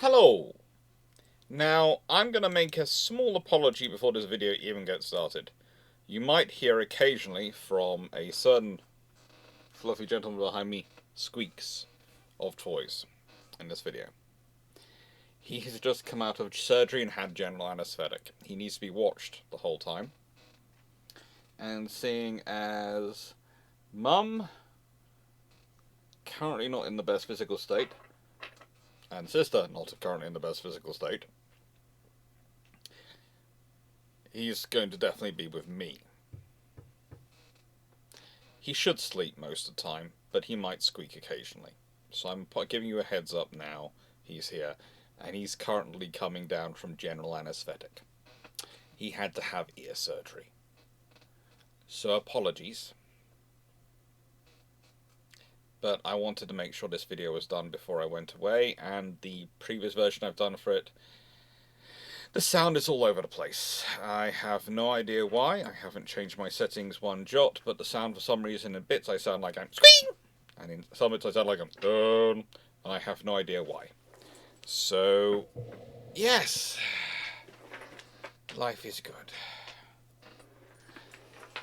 Hello! Now, I'm going to make a small apology before this video even gets started. You might hear occasionally from a certain fluffy gentleman behind me squeaks of toys in this video. He has just come out of surgery and had general anesthetic. He needs to be watched the whole time. And seeing as Mum, currently not in the best physical state, and sister, not currently in the best physical state, he's going to definitely be with me. He should sleep most of the time, but he might squeak occasionally. So I'm giving you a heads up now. He's here, and he's currently coming down from general anesthetic. He had to have ear surgery. So apologies. But I wanted to make sure this video was done before I went away, and the previous version I've done for it, the sound is all over the place. I have no idea why. I haven't changed my settings one jot, but the sound, for some reason, in bits I sound like I'm squeaking, and in some bits I sound like I'm and I have no idea why. So, yes, life is good.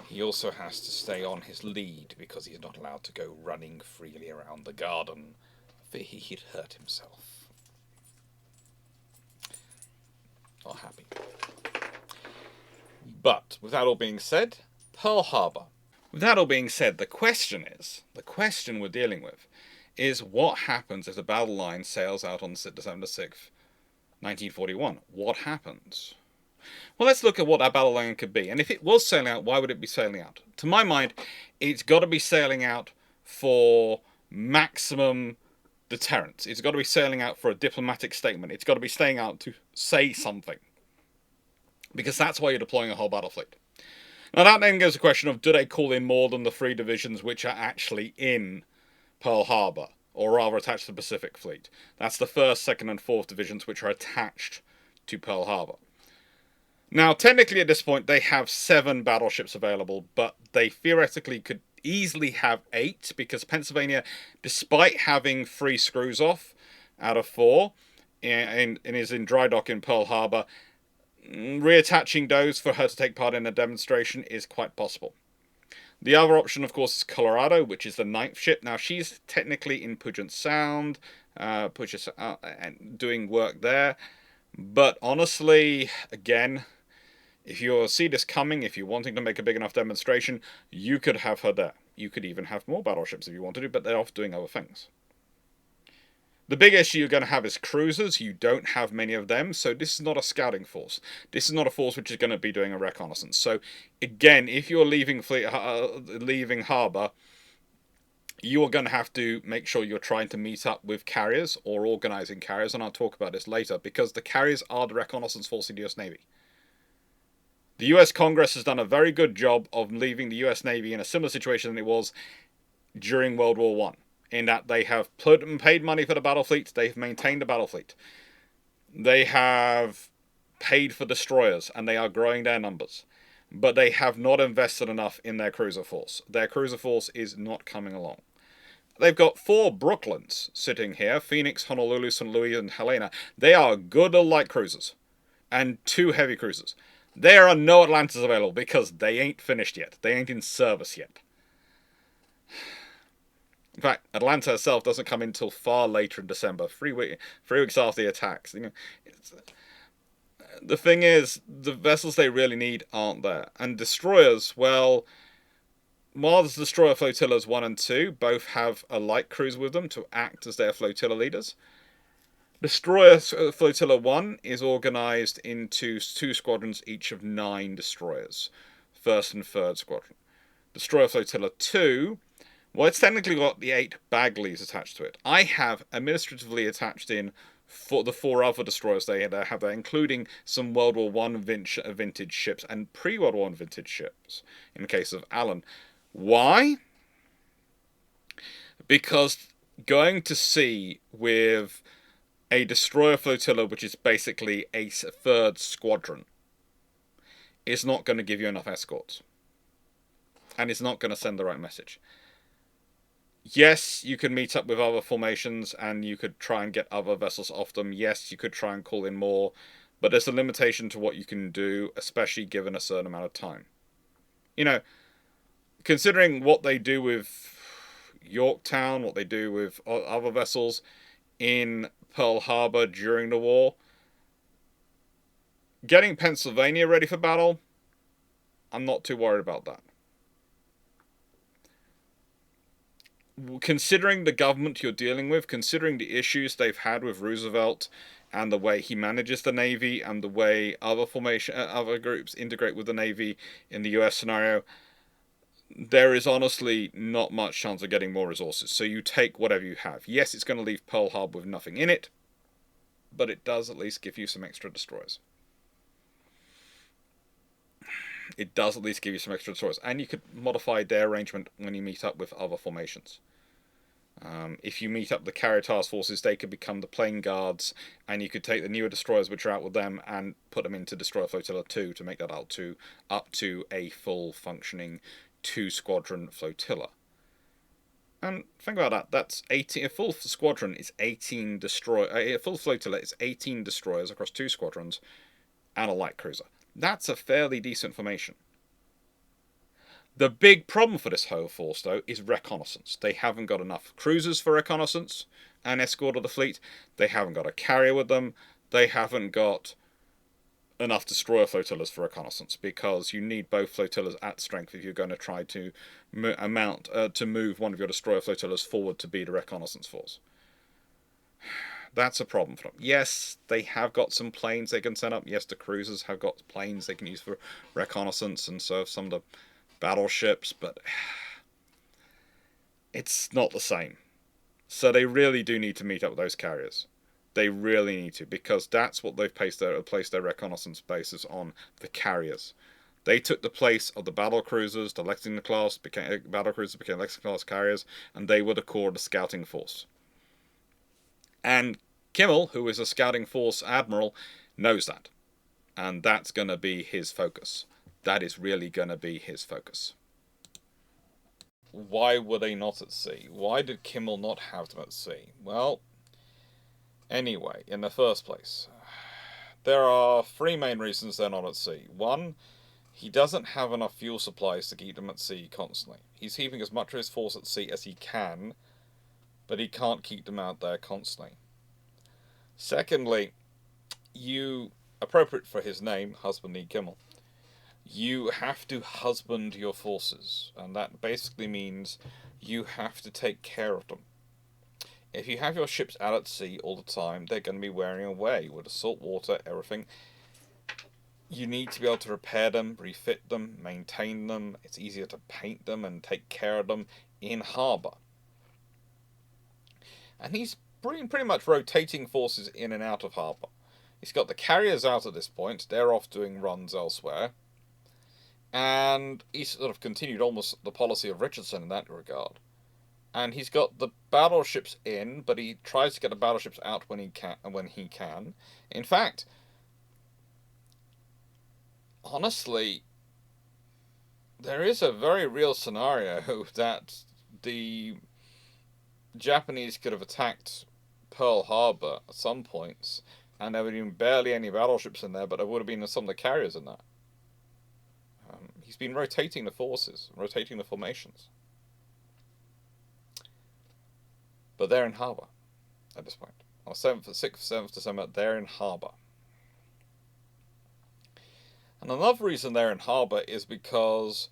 He also has to stay on his lead because he's not allowed to go running freely around the garden, for he'd hurt himself. Not happy. But, with that all being said, Pearl Harbour. With that all being said, the question we're dealing with, is what happens if the battle line sails out on December 6th, 1941? What happens? Well, let's look at what that battle line could be. And if it was sailing out, why would it be sailing out? To my mind, it's got to be sailing out for maximum deterrence. It's got to be sailing out for a diplomatic statement. It's got to be staying out to say something. Because that's why you're deploying a whole battle fleet. Now that then goes the question of, do they call in more than the 3 divisions which are actually in Pearl Harbour? Or rather attached to the Pacific Fleet. That's the 1st, 2nd and 4th divisions which are attached to Pearl Harbour. Now, technically at this point, they have 7 battleships available, but they theoretically could easily have 8, because Pennsylvania, despite having 3 screws off out of 4, and is in dry dock in Pearl Harbour, reattaching those for her to take part in a demonstration is quite possible. The other option, of course, is Colorado, which is the 9th ship. Now, she's technically in Puget Sound, and doing work there. But honestly, again, if you see this coming, if you're wanting to make a big enough demonstration, you could have her there. You could even have more battleships if you wanted to, but they're off doing other things. The big issue you're going to have is cruisers. You don't have many of them, so this is not a scouting force. This is not a force which is going to be doing a reconnaissance. So, again, if you're leaving harbour, you are going to have to make sure you're trying to meet up with carriers or organising carriers, and I'll talk about this later, because the carriers are the reconnaissance force in the US Navy. The US Congress has done a very good job of leaving the US Navy in a similar situation than it was during World War I, in that they have paid money for the battle fleet, they've maintained the battle fleet. They have paid for destroyers, and they are growing their numbers. But they have not invested enough in their cruiser force. Their cruiser force is not coming along. They've got 4 Brooklyns sitting here, Phoenix, Honolulu, St. Louis, and Helena. They are good light cruisers, and 2 heavy cruisers. There are no Atlantas available because they ain't finished yet. They ain't in service yet. In fact, Atlanta itself doesn't come in until far later in December, 3 weeks after the attacks. The thing is, the vessels they really need aren't there. And destroyers, well, while the destroyer flotillas 1 and 2 both have a light cruiser with them to act as their flotilla leaders, Destroyer Flotilla 1 is organised into 2 squadrons, each of 9 destroyers. 1st and 3rd Squadron. Destroyer Flotilla 2, well, it's technically got the 8 Bagleys attached to it. I have administratively attached in the 4 other destroyers they have there, including some World War I vintage ships and pre-World War I vintage ships, in the case of Allen. Why? Because going to sea with a destroyer flotilla, which is basically a 3rd squadron, is not going to give you enough escorts. And it's not going to send the right message. Yes, you could meet up with other formations and you could try and get other vessels off them. Yes, you could try and call in more, but there's a limitation to what you can do, especially given a certain amount of time. You know, considering what they do with Yorktown, what they do with other vessels in Pearl Harbor during the war, getting Pennsylvania ready for battle, I'm not too worried about that. Considering the government you're dealing with, considering the issues they've had with Roosevelt and the way he manages the Navy and the way other groups integrate with the Navy in the US scenario, there is honestly not much chance of getting more resources. So you take whatever you have. Yes, it's going to leave Pearl Harbor with nothing in it, but it does at least give you some extra destroyers. It does at least give you some extra destroyers, and you could modify their arrangement when you meet up with other formations. If you meet up the carrier task forces, they could become the plane guards, and you could take the newer destroyers which are out with them and put them into Destroyer Flotilla 2 to make that up to a full functioning 2-squadron flotilla. And think about that. That's 18. A full squadron is 18 destroy. A full flotilla is 18 destroyers across 2 squadrons and a light cruiser. That's a fairly decent formation. The big problem for this whole force, though, is reconnaissance. They haven't got enough cruisers for reconnaissance and escort of the fleet. They haven't got a carrier with them. They haven't got enough destroyer flotillas for reconnaissance, because you need both flotillas at strength if you're going to try to move one of your destroyer flotillas forward to be the reconnaissance force. That's a problem for them. Yes, they have got some planes they can send up. Yes, the cruisers have got planes they can use for reconnaissance and serve some of the battleships, but it's not the same. So they really do need to meet up with those carriers. They really need to, because that's what they've placed their reconnaissance bases on, the carriers. They took the place of the battle cruisers. The Lexington class became battle cruisers became Lexington class carriers, and they were the core of the scouting force. And Kimmel, who is a scouting force admiral, knows that, and that's going to be his focus. That is really going to be his focus. Why were they not at sea? Why did Kimmel not have them at sea? Well, anyway, in the first place, there are 3 main reasons they're not at sea. 1, he doesn't have enough fuel supplies to keep them at sea constantly. He's keeping as much of his force at sea as he can, but he can't keep them out there constantly. Secondly, appropriate for his name, Husband Kimmel, you have to husband your forces, and that basically means you have to take care of them. If you have your ships out at sea all the time, they're going to be wearing away with the salt water, everything. You need to be able to repair them, refit them, maintain them. It's easier to paint them and take care of them in harbour. And he's pretty much rotating forces in and out of harbour. He's got the carriers out at this point. They're off doing runs elsewhere. And he's sort of continued almost the policy of Richardson in that regard. And he's got the battleships in, but he tries to get the battleships out when he can. In fact, honestly, there is a very real scenario that the Japanese could have attacked Pearl Harbor at some points, and there would have been barely any battleships in there, but there would have been some of the carriers in that. He's been rotating the forces, rotating the formations. But they're in harbour at this point. On 7th December, they're in harbour. And another reason they're in harbour is because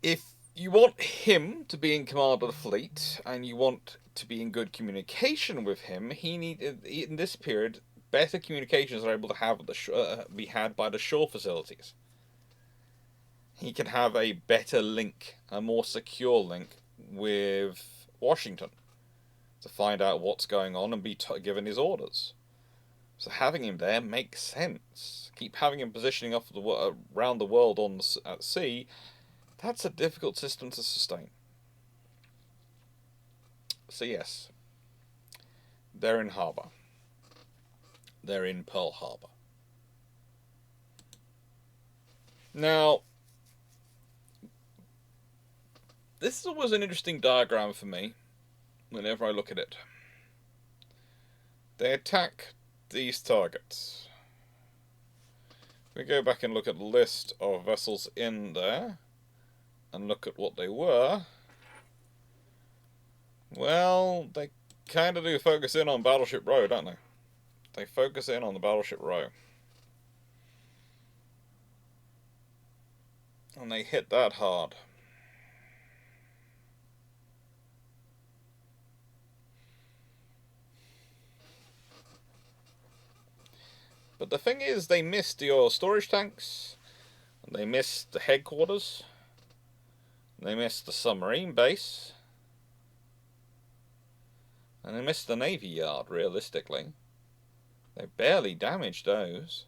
if you want him to be in command of the fleet, and you want to be in good communication with him, in this period, better communications are able to be had by the shore facilities. He can have a better link, a more secure link with Washington to find out what's going on and be given his orders. So having him there makes sense. Keep having him positioning around the world at sea, that's a difficult system to sustain. So yes, they're in harbour. They're in Pearl Harbor. Now, This is always an interesting diagram for me whenever I look at it. They attack these targets. We go back and look at the list of vessels in there and look at what they were. Well, they kind of do focus in on Battleship Row, don't they? They focus in on the Battleship Row. And they hit that hard. But the thing is, they missed the oil storage tanks, and they missed the headquarters, and they missed the submarine base, and they missed the Navy Yard, realistically. They barely damaged those.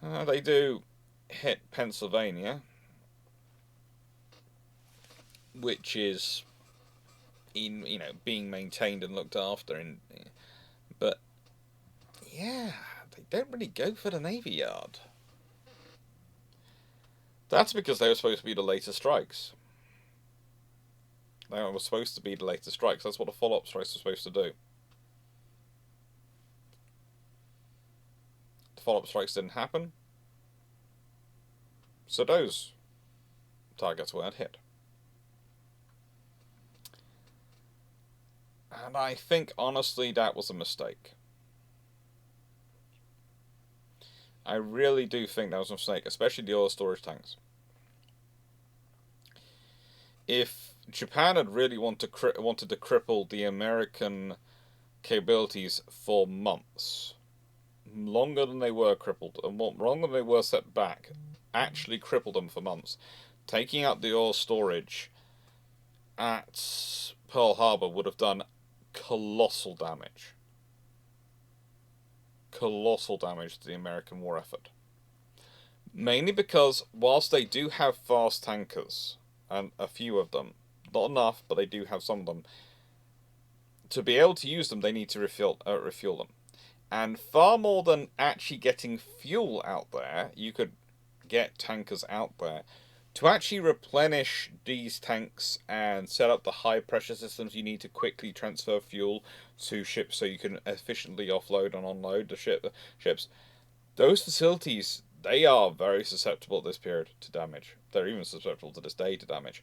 They do hit Pennsylvania, which is being maintained and looked after, but yeah, they don't really go for the Navy Yard. That's because they were supposed to be the later strikes. They were supposed to be the later strikes. That's what the follow-up strikes were supposed to do. The follow-up strikes didn't happen, so those targets weren't hit. And I think, honestly, that was a mistake. I really do think that was a mistake, especially the oil storage tanks. If Japan had really wanted to cripple the American capabilities for months, longer than they were crippled, and longer than they were set back, actually crippled them for months, taking out the oil storage at Pearl Harbour would have done colossal damage. Colossal damage to the American war effort. Mainly because, whilst they do have fast tankers, and a few of them, not enough, but they do have some of them, to be able to use them, they need to refuel them. And far more than actually getting fuel out there, you could get tankers out there. To actually replenish these tanks and set up the high pressure systems you need to quickly transfer fuel to ships so you can efficiently offload and unload the ships, those facilities, they are very susceptible at this period to damage. They're even susceptible to this day to damage.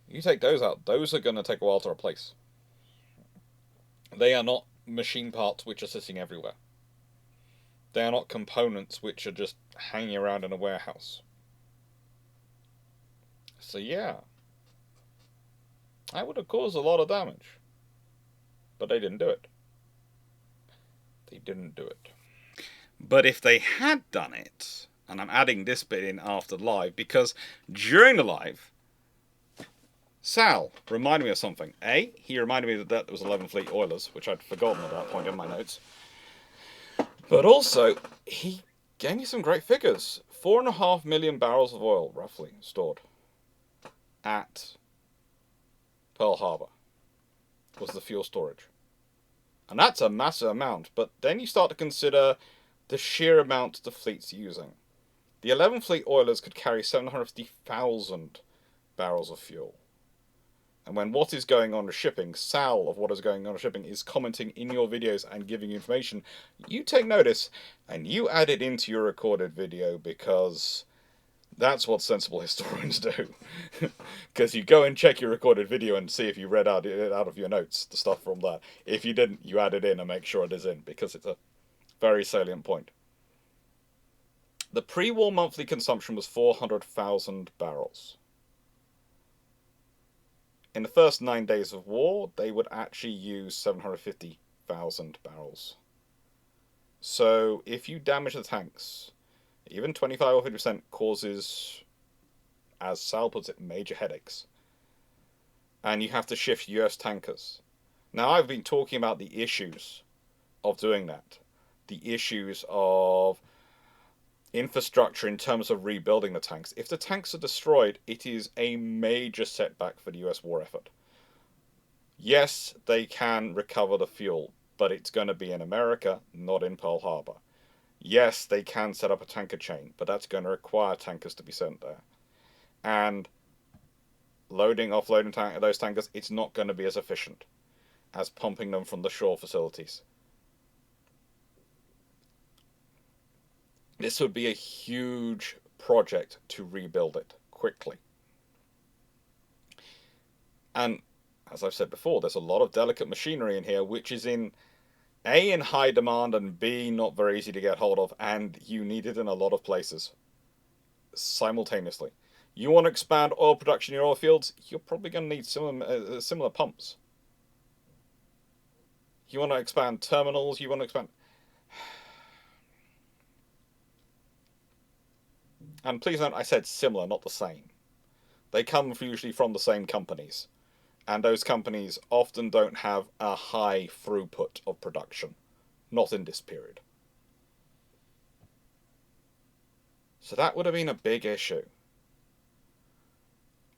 You take those out, those are going to take a while to replace. They are not machine parts which are sitting everywhere. They are not components which are just hanging around in a warehouse. So yeah, that would have caused a lot of damage. But they didn't do it. They didn't do it. But if they had done it, and I'm adding this bit in after the live, because during the live, Sal reminded me of something. He reminded me that was 11 Fleet Oilers, which I'd forgotten at that point in my notes. But also, he gave me some great figures. 4.5 million barrels of oil, roughly, stored at Pearl Harbour was the fuel storage. And that's a massive amount, but then you start to consider the sheer amount the fleet's using. The 11 Fleet Oilers could carry 750,000 barrels of fuel. And when what is going on with shipping, Sal of what is going on with shipping is commenting in your videos and giving you information, you take notice and you add it into your recorded video, because that's what sensible historians do. Because you go and check your recorded video and see if you read out of your notes the stuff from that. If you didn't, you add it in and make sure it is in, because it's a very salient point. The pre-war monthly consumption was 400,000 barrels. In the first 9 days of war, they would actually use 750,000 barrels. So if you damage the tanks, even 25 or 50% causes, as Sal puts it, major headaches. And you have to shift US tankers. Now, I've been talking about the issues of doing that. The issues of infrastructure in terms of rebuilding the tanks. If the tanks are destroyed, it is a major setback for the US war effort. Yes, they can recover the fuel, but it's going to be in America, not in Pearl Harbour. Yes, they can set up a tanker chain, but that's going to require tankers to be sent there. And loading, offloading those tankers, it's not going to be as efficient as pumping them from the shore facilities. This would be a huge project to rebuild it quickly. And as I've said before, there's a lot of delicate machinery in here, which is in A, in high demand, and B, not very easy to get hold of, and you need it in a lot of places simultaneously. You want to expand oil production in your oil fields, you're probably going to need similar pumps. You want to expand terminals, you want to expand... And please note, I said similar, not the same. They come usually from the same companies. And those companies often don't have a high throughput of production. Not in this period. So that would have been a big issue.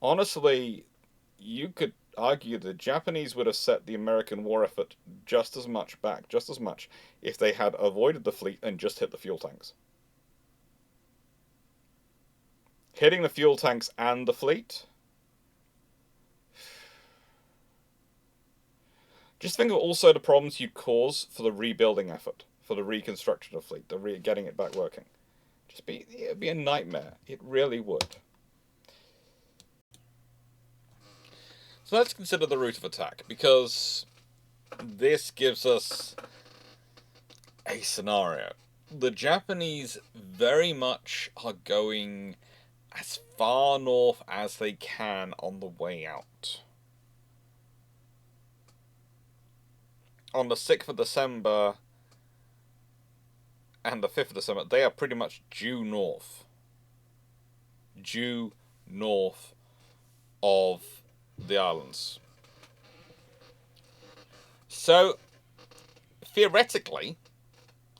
Honestly, you could argue the Japanese would have set the American war effort just as much, if they had avoided the fleet and just hit the fuel tanks. Hitting the fuel tanks and the fleet? Just think of also the problems you cause for the rebuilding effort, for the reconstruction of the fleet, getting it back working. It'd be a nightmare. It really would. So let's consider the route of attack, because this gives us a scenario. The Japanese very much are going as far north as they can on the way out. On the 6th of December and the 5th of December, they are pretty much due north. Due north of the islands. So, theoretically,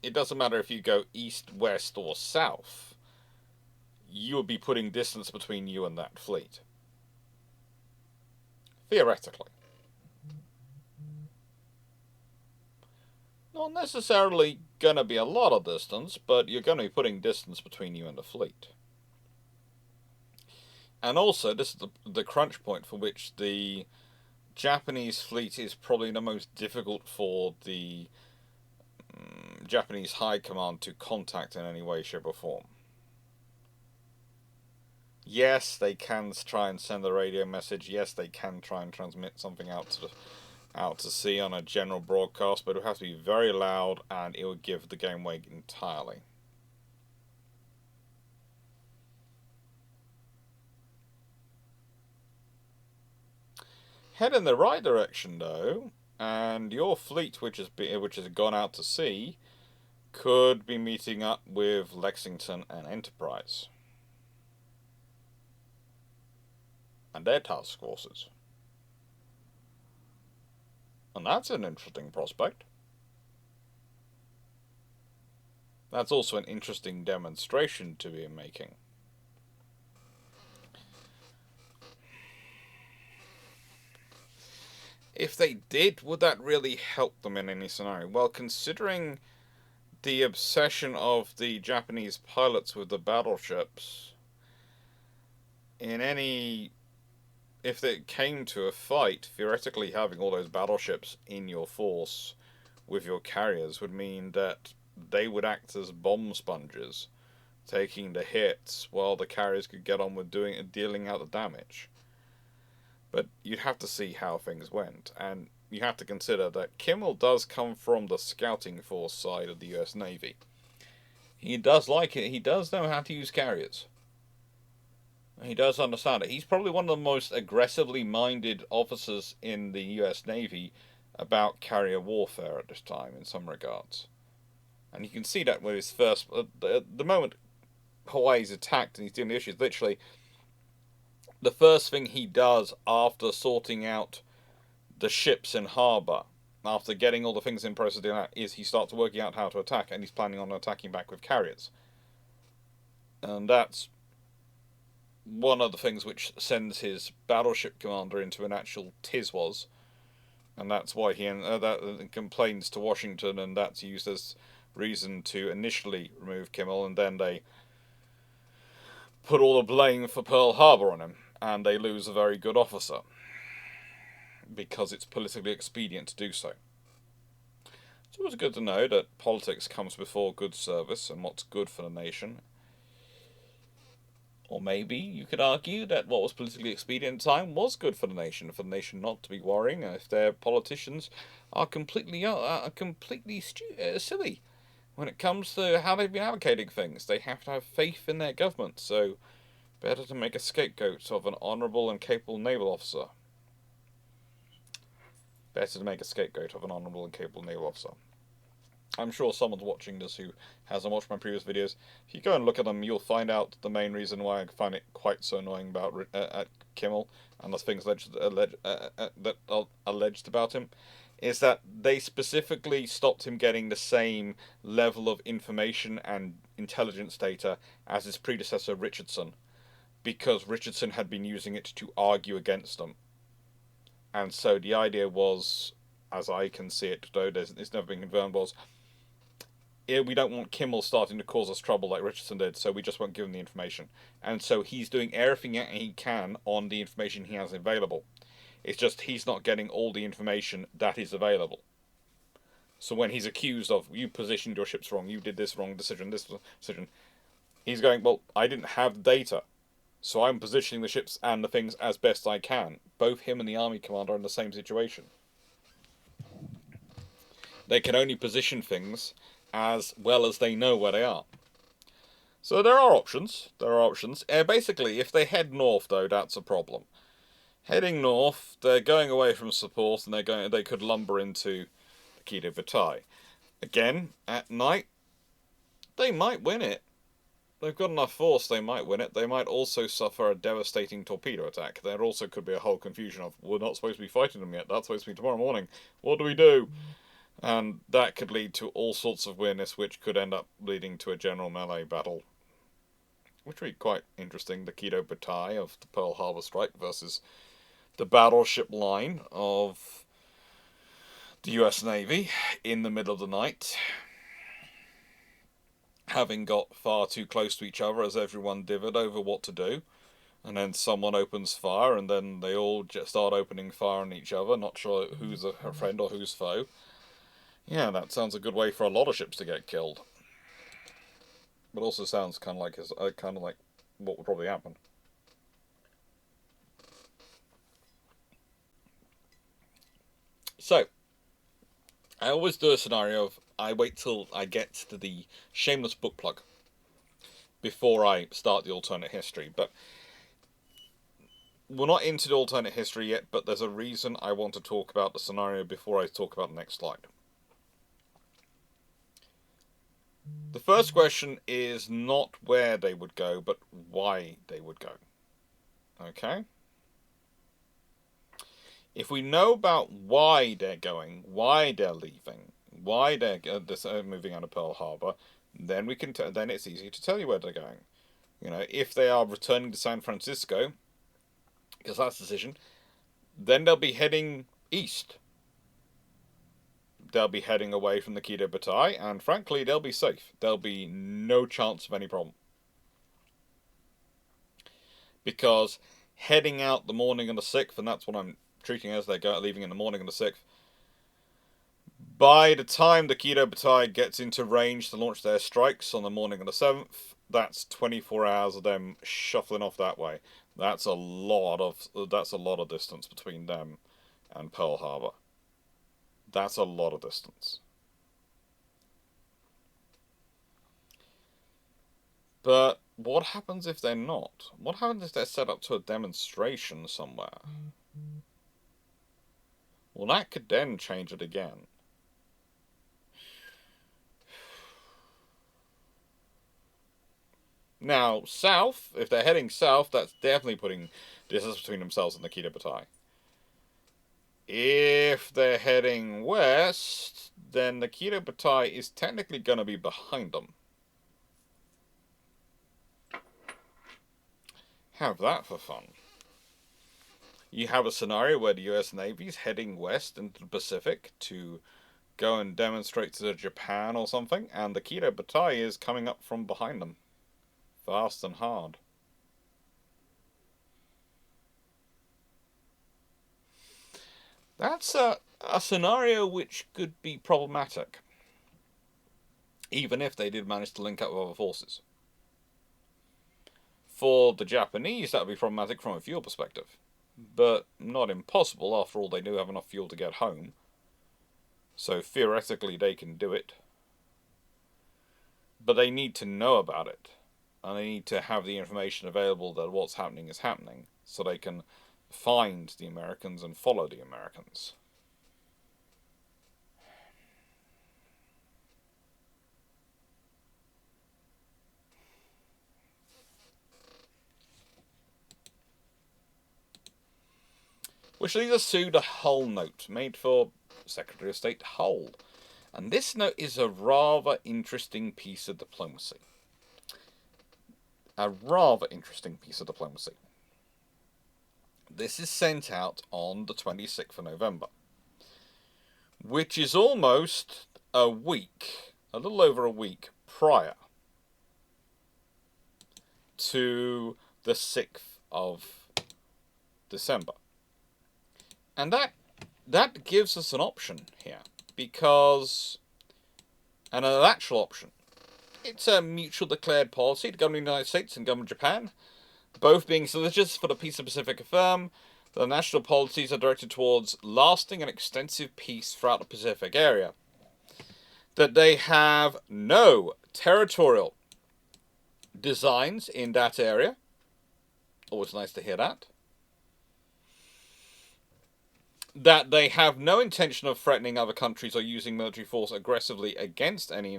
it doesn't matter if you go east, west, or south. You would be putting distance between you and that fleet. Theoretically. Not necessarily going to be a lot of distance, but you're going to be putting distance between you and the fleet. And also, this is the crunch point for which the Japanese fleet is probably the most difficult for the Japanese High Command to contact in any way, shape, or form. Yes, they can try and send a radio message. Yes, they can try and transmit something out to sea on a general broadcast, but it would have to be very loud, and it would give the game away entirely. Head in the right direction, though, and your fleet, which has gone out to sea, could be meeting up with Lexington and Enterprise and their task forces. And that's an interesting prospect. That's also an interesting demonstration to be making. If they did, would that really help them in any scenario? Well, considering the obsession of the Japanese pilots with the battleships, if it came to a fight, theoretically having all those battleships in your force with your carriers would mean that they would act as bomb sponges, taking the hits while the carriers could get on with dealing out the damage. But you'd have to see how things went, and you have to consider that Kimmel does come from the scouting force side of the US Navy. He does like it. He does know how to use carriers. He does understand it. He's probably one of the most aggressively minded officers in the US Navy about carrier warfare at this time, in some regards. And you can see that with his first... the moment Hawaii's attacked and he's dealing with issues, literally, the first thing he does after sorting out the ships in harbour, after getting all the things in process doing that, is he starts working out how to attack, and he's planning on attacking back with carriers. And that's one of the things which sends his battleship commander into an actual Tiswas, and that's why he complains to Washington, and that's used as reason to initially remove Kimmel, and then they put all the blame for Pearl Harbour on him. and they lose a very good officer because it's politically expedient to do so. It's always good to know that politics comes before good service and what's good for the nation. Or maybe you could argue that what was politically expedient at the time was good for the nation not to be worrying if their politicians are completely silly when it comes to how they've been allocating things. They have to have faith in their government, so better to make a scapegoat of an honourable and capable naval officer. Better to make a scapegoat of an honourable and capable naval officer. I'm sure someone's watching this who hasn't watched my previous videos. If you go and look at them, you'll find out the main reason why I find it quite so annoying about Kimmel and the things that are alleged about him, is that they specifically stopped him getting the same level of information and intelligence data as his predecessor Richardson, because Richardson had been using it to argue against them. And so the idea was, as I can see it, though it's never been confirmed, was we don't want Kimmel starting to cause us trouble like Richardson did, so we just won't give him the information. And so he's doing everything he can on the information he has available. It's just he's not getting all the information that is available. So when he's accused of, you positioned your ships wrong, you did this wrong decision, he's going, well, I didn't have the data, so I'm positioning the ships and the things as best I can. Both him and the army commander are in the same situation. They can only position things as well as they know where they are. So there are options. Basically, if they head north, though, that's a problem. Heading north, they're going away from support, and they could lumber into the Kido Butai. Again, at night, they might win it. They've got enough force, they might win it. They might also suffer a devastating torpedo attack. There also could be a whole confusion of, we're not supposed to be fighting them yet, that's supposed to be tomorrow morning. What do we do? And that could lead to all sorts of weirdness, which could end up leading to a general melee battle. Which would be quite interesting. The Kido Butai of the Pearl Harbour strike versus the battleship line of the US Navy in the middle of the night, having got far too close to each other as everyone dithered over what to do. And then someone opens fire, and then they all just start opening fire on each other, not sure who's a friend or who's foe. Yeah, that sounds a good way for a lot of ships to get killed. But also sounds kind of like what would probably happen. So, I always do a scenario of I wait till I get to the Shameless book plug before I start the alternate history. But we're not into the alternate history yet, but there's a reason I want to talk about the scenario before I talk about the next slide. The first question is not where they would go, but why they would go. Okay? If we know about why they're going, why they're leaving, why they're moving out of Pearl Harbour, then we can then it's easy to tell you where they're going. You know, if they are returning to San Francisco, because that's the decision, then they'll be heading east. They'll be heading away from the Kido Butai, and frankly, they'll be safe. There'll be no chance of any problem. Because heading out the morning of the 6th, and that's what I'm treating as they go leaving in the morning of the 6th, by the time the Kido Butai gets into range to launch their strikes on the morning of the 7th, that's 24 hours of them shuffling off that way. That's a lot of distance between them and Pearl Harbour. That's a lot of distance. But what happens if they're not? What happens if they're set up to a demonstration somewhere? Well, that could then change it again. Now, south, if they're heading south, that's definitely putting distance between themselves and the Kido Butai. If they're heading west, then the Kido Butai is technically going to be behind them. Have that for fun. You have a scenario where the US Navy is heading west into the Pacific to go and demonstrate to Japan or something, and the Kido Butai is coming up from behind them. Fast and hard. That's a scenario which could be problematic, even if they did manage to link up with other forces. For the Japanese, that would be problematic from a fuel perspective, but not impossible. After all, they do have enough fuel to get home, so theoretically they can do it. But they need to know about it, and they need to have the information available that what's happening is happening, so they can find the Americans and follow the Americans. Which leads us to the Hull note, made for Secretary of State Hull. And this note is a rather interesting piece of diplomacy. This is sent out on the 26th of November, which is almost a little over a week prior to the 6th of December. And that gives us an option here, because, and an actual option. It's a mutual declared policy. The government of the United States and the government of Japan, both being solicitous for the peace of the Pacific, affirm that the national policies are directed towards lasting and extensive peace throughout the Pacific area. That they have no territorial designs in that area. Always nice to hear that. That they have no intention of threatening other countries or using military force aggressively against any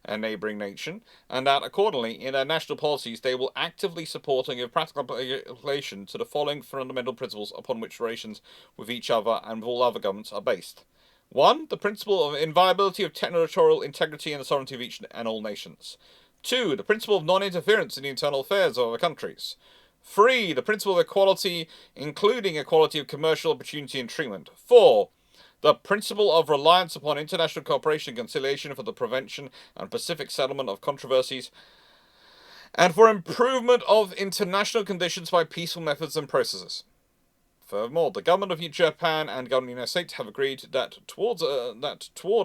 neighbouring nation, and that accordingly, in their national policies, they will actively support and give practical application to the following fundamental principles upon which relations with each other and with all other governments are based. 1. The principle of inviolability of territorial integrity and the sovereignty of each and all nations. 2. The principle of non-interference in the internal affairs of other countries. 3. The principle of equality, including equality of commercial opportunity and treatment. 4. The principle of reliance upon international cooperation and conciliation for the prevention and pacific settlement of controversies, and for improvement of international conditions by peaceful methods and processes. Furthermore, the government of Japan and the government of the United States have agreed that toward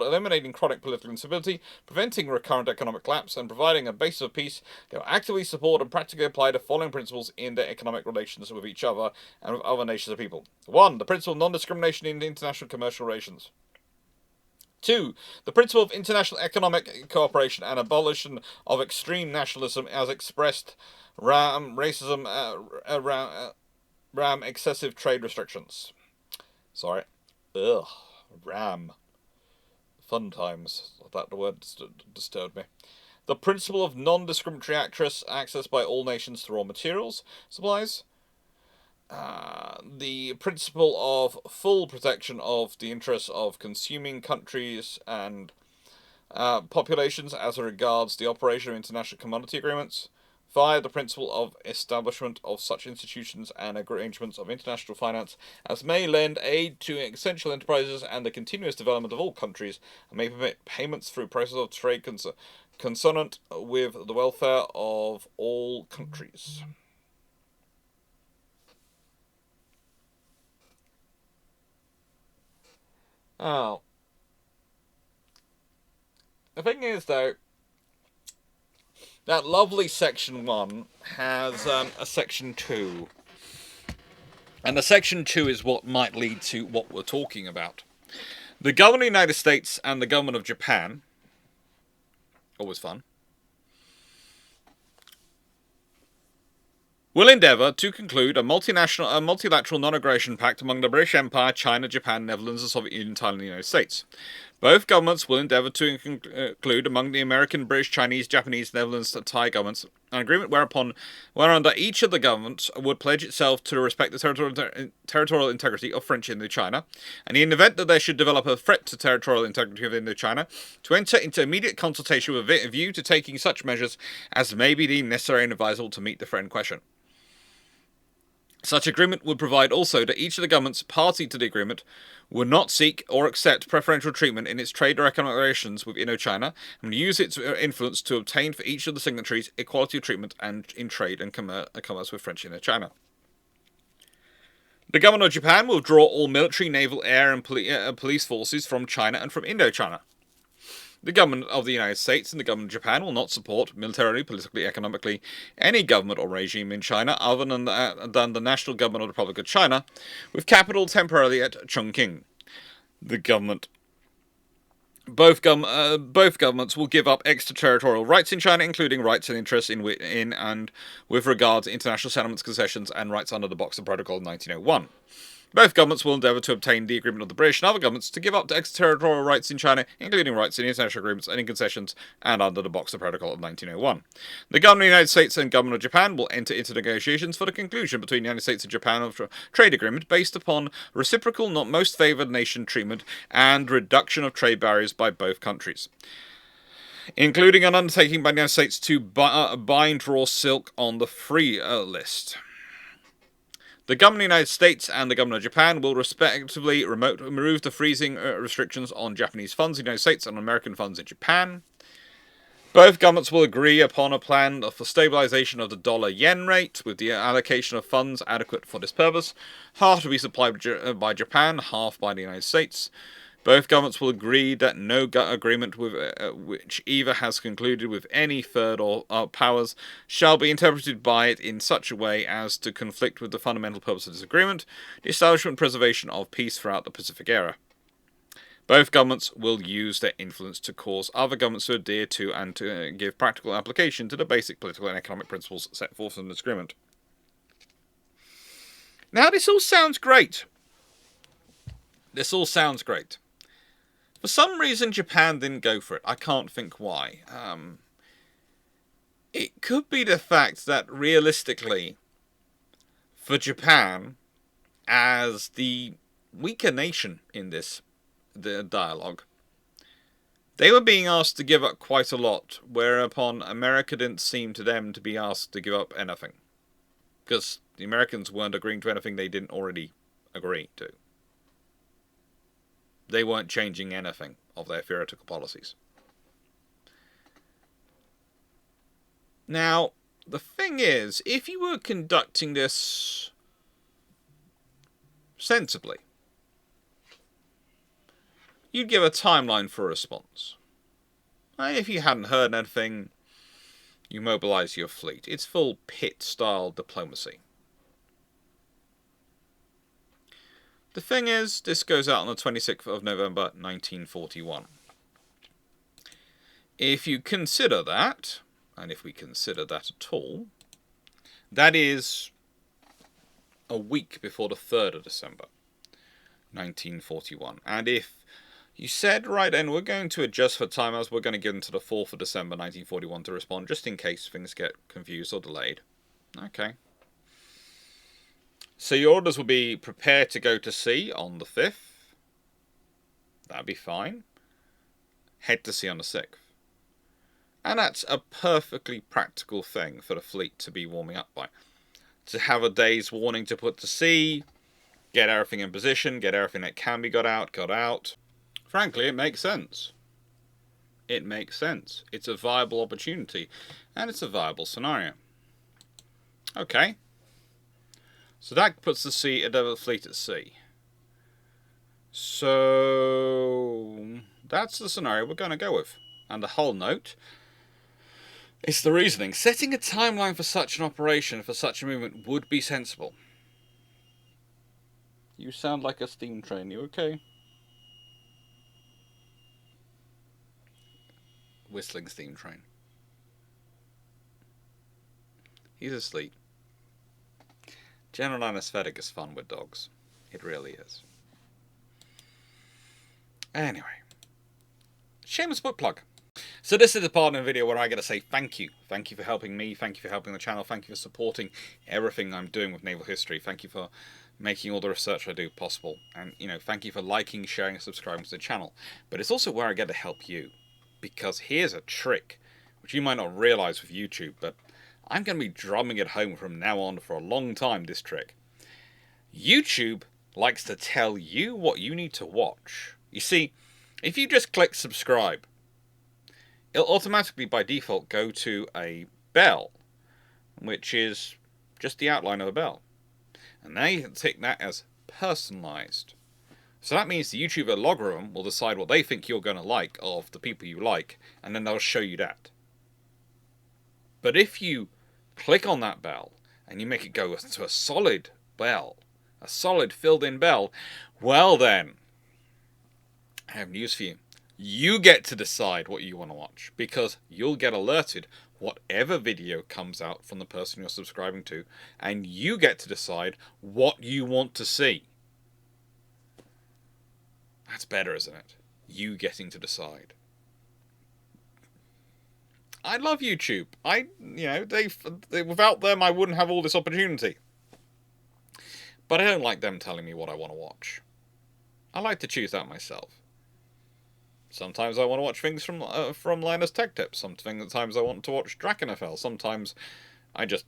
eliminating chronic political instability, preventing recurrent economic collapse, and providing a basis of peace, they will actively support and practically apply the following principles in their economic relations with each other and with other nations of people. 1. The principle of non-discrimination in international commercial relations. 2. The principle of international economic cooperation and abolition of extreme nationalism as expressed racism ram excessive trade restrictions. Sorry. Ugh. Ram. Fun times. That word disturbed me. The principle of non-discriminatory access by all nations to raw materials supplies. The principle of full protection of the interests of consuming countries and populations as regards the operation of international commodity agreements. 5. The principle of establishment of such institutions and arrangements of international finance as may lend aid to essential enterprises and the continuous development of all countries, and may permit payments through process of trade consonant with the welfare of all countries. Oh. The thing is, though, that lovely section 1 has a section 2. And the section 2 is what might lead to what we're talking about. The government of the United States and the government of Japan, always fun, will endeavour to conclude a multilateral non-aggression pact among the British Empire, China, Japan, Netherlands, the Soviet Union, Thailand, and the United States. Both governments will endeavour to conclude among the American, British, Chinese, Japanese, Netherlands, and Thai governments an agreement whereunder each of the governments would pledge itself to respect the territorial integrity of French Indochina, and in the event that there should develop a threat to territorial integrity of Indochina, to enter into immediate consultation with a view to taking such measures as may be deemed necessary and advisable to meet the threat in question. Such agreement would provide also that each of the governments party to the agreement would not seek or accept preferential treatment in its trade or economic relations with Indochina, and use its influence to obtain for each of the signatories equality of treatment and in trade and commerce with French Indochina. The government of Japan will withdraw all military, naval, air, and police forces from China and from Indochina. The government of the United States and the government of Japan will not support, militarily, politically, economically, any government or regime in China other than the National Government of the Republic of China, with capital temporarily at Chongqing. The government Both governments will give up extraterritorial rights in China, including rights and interests in and with regard to international settlements, concessions, and rights under the Boxer Protocol of 1901. Both governments will endeavour to obtain the agreement of the British and other governments to give up to extraterritorial rights in China, including rights in international agreements and in concessions and under the Boxer Protocol of 1901. The government of the United States and government of Japan will enter into negotiations for the conclusion between the United States and Japan of a trade agreement based upon reciprocal, not most favoured nation treatment and reduction of trade barriers by both countries, including an undertaking by the United States to bind raw silk on the free list. The government of the United States and the government of Japan will respectively remove the freezing restrictions on Japanese funds in the United States and on American funds in Japan. Both governments will agree upon a plan for stabilization of the dollar-yen rate, with the allocation of funds adequate for this purpose, half to be supplied by Japan, half by the United States. Both governments will agree that no agreement with which either has concluded with any third or powers shall be interpreted by it in such a way as to conflict with the fundamental purpose of this agreement, the establishment and preservation of peace throughout the Pacific era. Both governments will use their influence to cause other governments to adhere to and to give practical application to the basic political and economic principles set forth in this agreement. Now, this all sounds great. For some reason, Japan didn't go for it. I can't think why. It could be the fact that, realistically, for Japan, as the weaker nation in the dialogue, they were being asked to give up quite a lot, whereupon America didn't seem to them to be asked to give up anything. Because the Americans weren't agreeing to anything they didn't already agree to. They weren't changing anything of their theoretical policies. Now, the thing is, if you were conducting this sensibly, you'd give a timeline for a response. And if you hadn't heard anything, you mobilise your fleet. It's full Pitt-style diplomacy. The thing is, this goes out on the 26th of November, 1941. If you consider that, and if we consider that at all, that is a week before the 3rd of December, 1941. And if you said, right then, we're going to adjust for time as we're going to give them to the 4th of December, 1941 to respond, just in case things get confused or delayed. Okay. So your orders will be prepared to go to sea on the 5th. That'd be fine. Head to sea on the 6th. And that's a perfectly practical thing for the fleet to be warming up by. To have a day's warning to put to sea, get everything in position, get everything that can be got out. Frankly, it makes sense. It makes sense. It's a viable opportunity, and it's a viable scenario. Okay. So that puts the fleet at sea. So that's the scenario we're going to go with. And the whole note is the reasoning. Setting a timeline for such an operation, for such a movement, would be sensible. You sound like a steam train. You okay? Whistling steam train. He's asleep. General anesthetic is fun with dogs. It really is. Anyway. Shameless book plug. So this is the part in the video where I get to say thank you. Thank you for helping me. Thank you for helping the channel. Thank you for supporting everything I'm doing with naval history. Thank you for making all the research I do possible. And, thank you for liking, sharing, and subscribing to the channel. But it's also where I get to help you. Because here's a trick, which you might not realise with YouTube, but I'm going to be drumming it home from now on for a long time, this trick. YouTube likes to tell you what you need to watch. You see, if you just click subscribe, it'll automatically by default go to a bell, which is just the outline of a bell. And they take that as personalized. So that means the YouTube algorithm will decide what they think you're going to like of the people you like, and then they'll show you that. But if you click on that bell, and you make it go to a solid bell, a solid filled-in bell, well then, I have news for you. You get to decide what you want to watch, because you'll get alerted whatever video comes out from the person you're subscribing to, and you get to decide what you want to see. That's better, isn't it? You getting to decide. I love YouTube. Without them, I wouldn't have all this opportunity. But I don't like them telling me what I want to watch. I like to choose that myself. Sometimes I want to watch things from Linus Tech Tips. Sometimes I want to watch Drakenfell. Sometimes I just...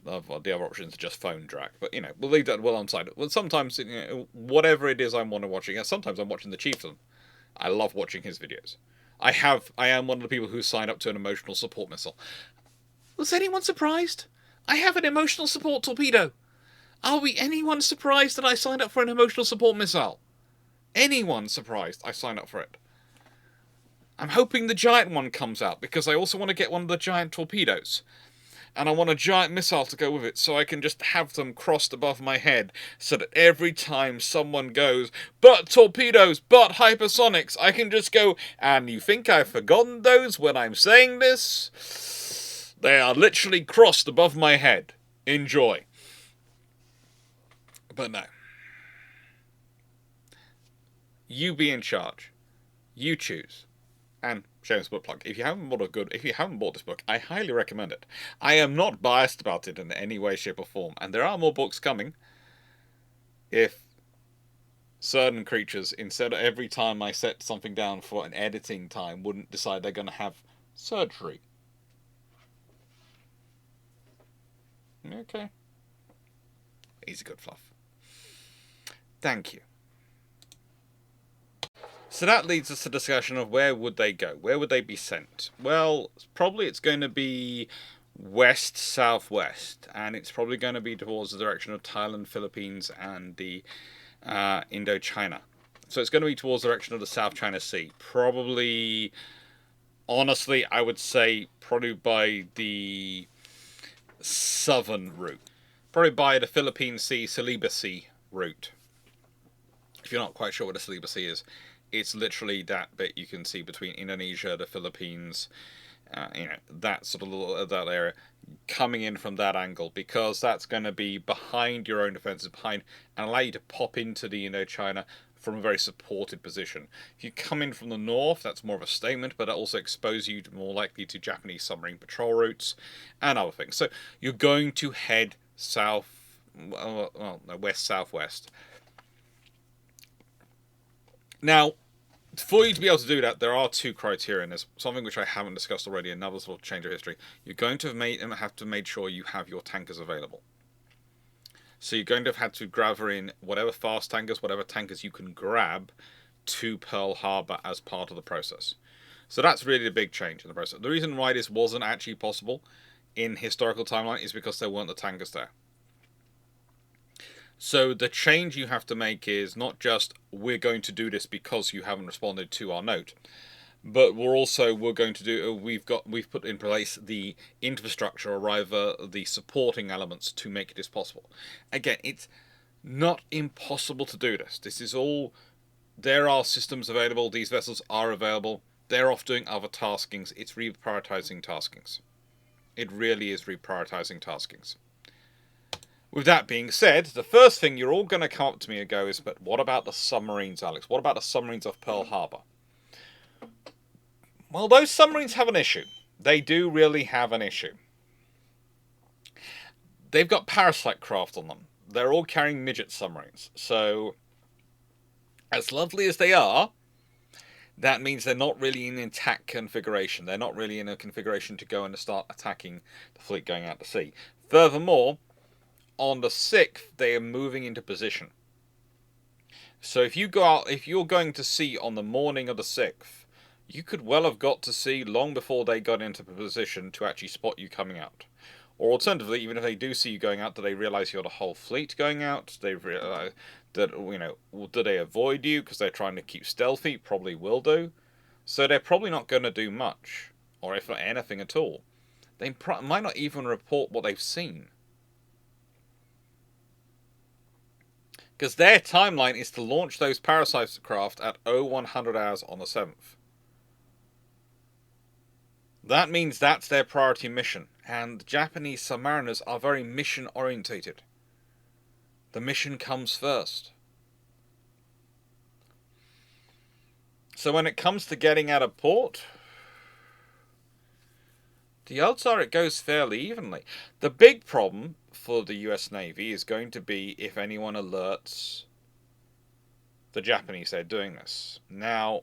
the other options are just phone Drak. But, we'll leave that well on side. Well, sometimes, whatever it is I want to watch. Sometimes I'm watching the Chieftain. I love watching his videos. I am one of the people who signed up to an emotional support missile. Was anyone surprised? I have an emotional support torpedo. Are we anyone surprised that I signed up for an emotional support missile? Anyone surprised I signed up for it? I'm hoping the giant one comes out, because I also want to get one of the giant torpedoes. And I want a giant missile to go with it, so I can just have them crossed above my head, so that every time someone goes, but torpedoes, but hypersonics, I can just go, and you think I've forgotten those when I'm saying this? They are literally crossed above my head. Enjoy. But no. You be in charge. You choose. And Shameless book plug. If you haven't bought this book, I highly recommend it. I am not biased about it in any way, shape, or form, and there are more books coming. If certain creatures, instead of every time I set something down for an editing time, wouldn't decide they're going to have surgery. Okay. Easy, good fluff. Thank you. So that leads us to discussion of where would they go? Where would they be sent? Well, probably it's going to be west-southwest, and it's probably going to be towards the direction of Thailand, Philippines, and the Indochina. So it's going to be towards the direction of the South China Sea. Probably, honestly, I would say probably by the southern route. Probably by the Philippine Sea, Celebes Sea route. If you're not quite sure what the Celebes Sea is, it's literally that bit you can see between Indonesia, the Philippines, that sort of that area, coming in from that angle, because that's going to be behind your own defences, behind, and allow you to pop into the Indochina from a very supported position. If you come in from the north, that's more of a statement, but it also exposes you more likely to Japanese submarine patrol routes and other things. So you're going to head west-southwest. Now, for you to be able to do that, there are two criteria, and there's something which I haven't discussed already, another sort of change of history. You're going to have to make sure you have your tankers available. So you're going to have had to gather in whatever fast tankers, whatever tankers you can grab to Pearl Harbour as part of the process. So that's really the big change in the process. The reason why this wasn't actually possible in historical timeline is because there weren't the tankers there. So the change you have to make is not just we're going to do this because you haven't responded to our note, but we've put in place the infrastructure, or rather the supporting elements, to make this possible. Again, it's not impossible to do this. This is all, there are systems available, these vessels are available, they're off doing other taskings. It's reprioritizing taskings. It really is reprioritizing taskings. With that being said, the first thing you're all going to come up to me and go is, but what about the submarines, Alex? What about the submarines off Pearl Harbour? Well, those submarines have an issue. They do really have an issue. They've got parasite craft on them. They're all carrying midget submarines. So, as lovely as they are, that means they're not really in intact configuration. They're not really in a configuration to go and start attacking the fleet going out to sea. Furthermore, on the 6th, they are moving into position. So if you're going to sea on the morning of the 6th, you could well have got to sea long before they got into position to actually spot you coming out. Or alternatively, even if they do see you going out, do they realise you're the whole fleet going out? Do they realise that, do they avoid you because they're trying to keep stealthy? Probably will do. So they're probably not going to do much, or if not anything at all. They might not even report what they've seen. Because their timeline is to launch those parasite craft at 0100 hours on the 7th. That means that's their priority mission, and the Japanese submariners are very mission orientated. The mission comes first. So when it comes to getting out of port, the odds are it goes fairly evenly. The big problem for the US Navy is going to be if anyone alerts the Japanese they're doing this. Now,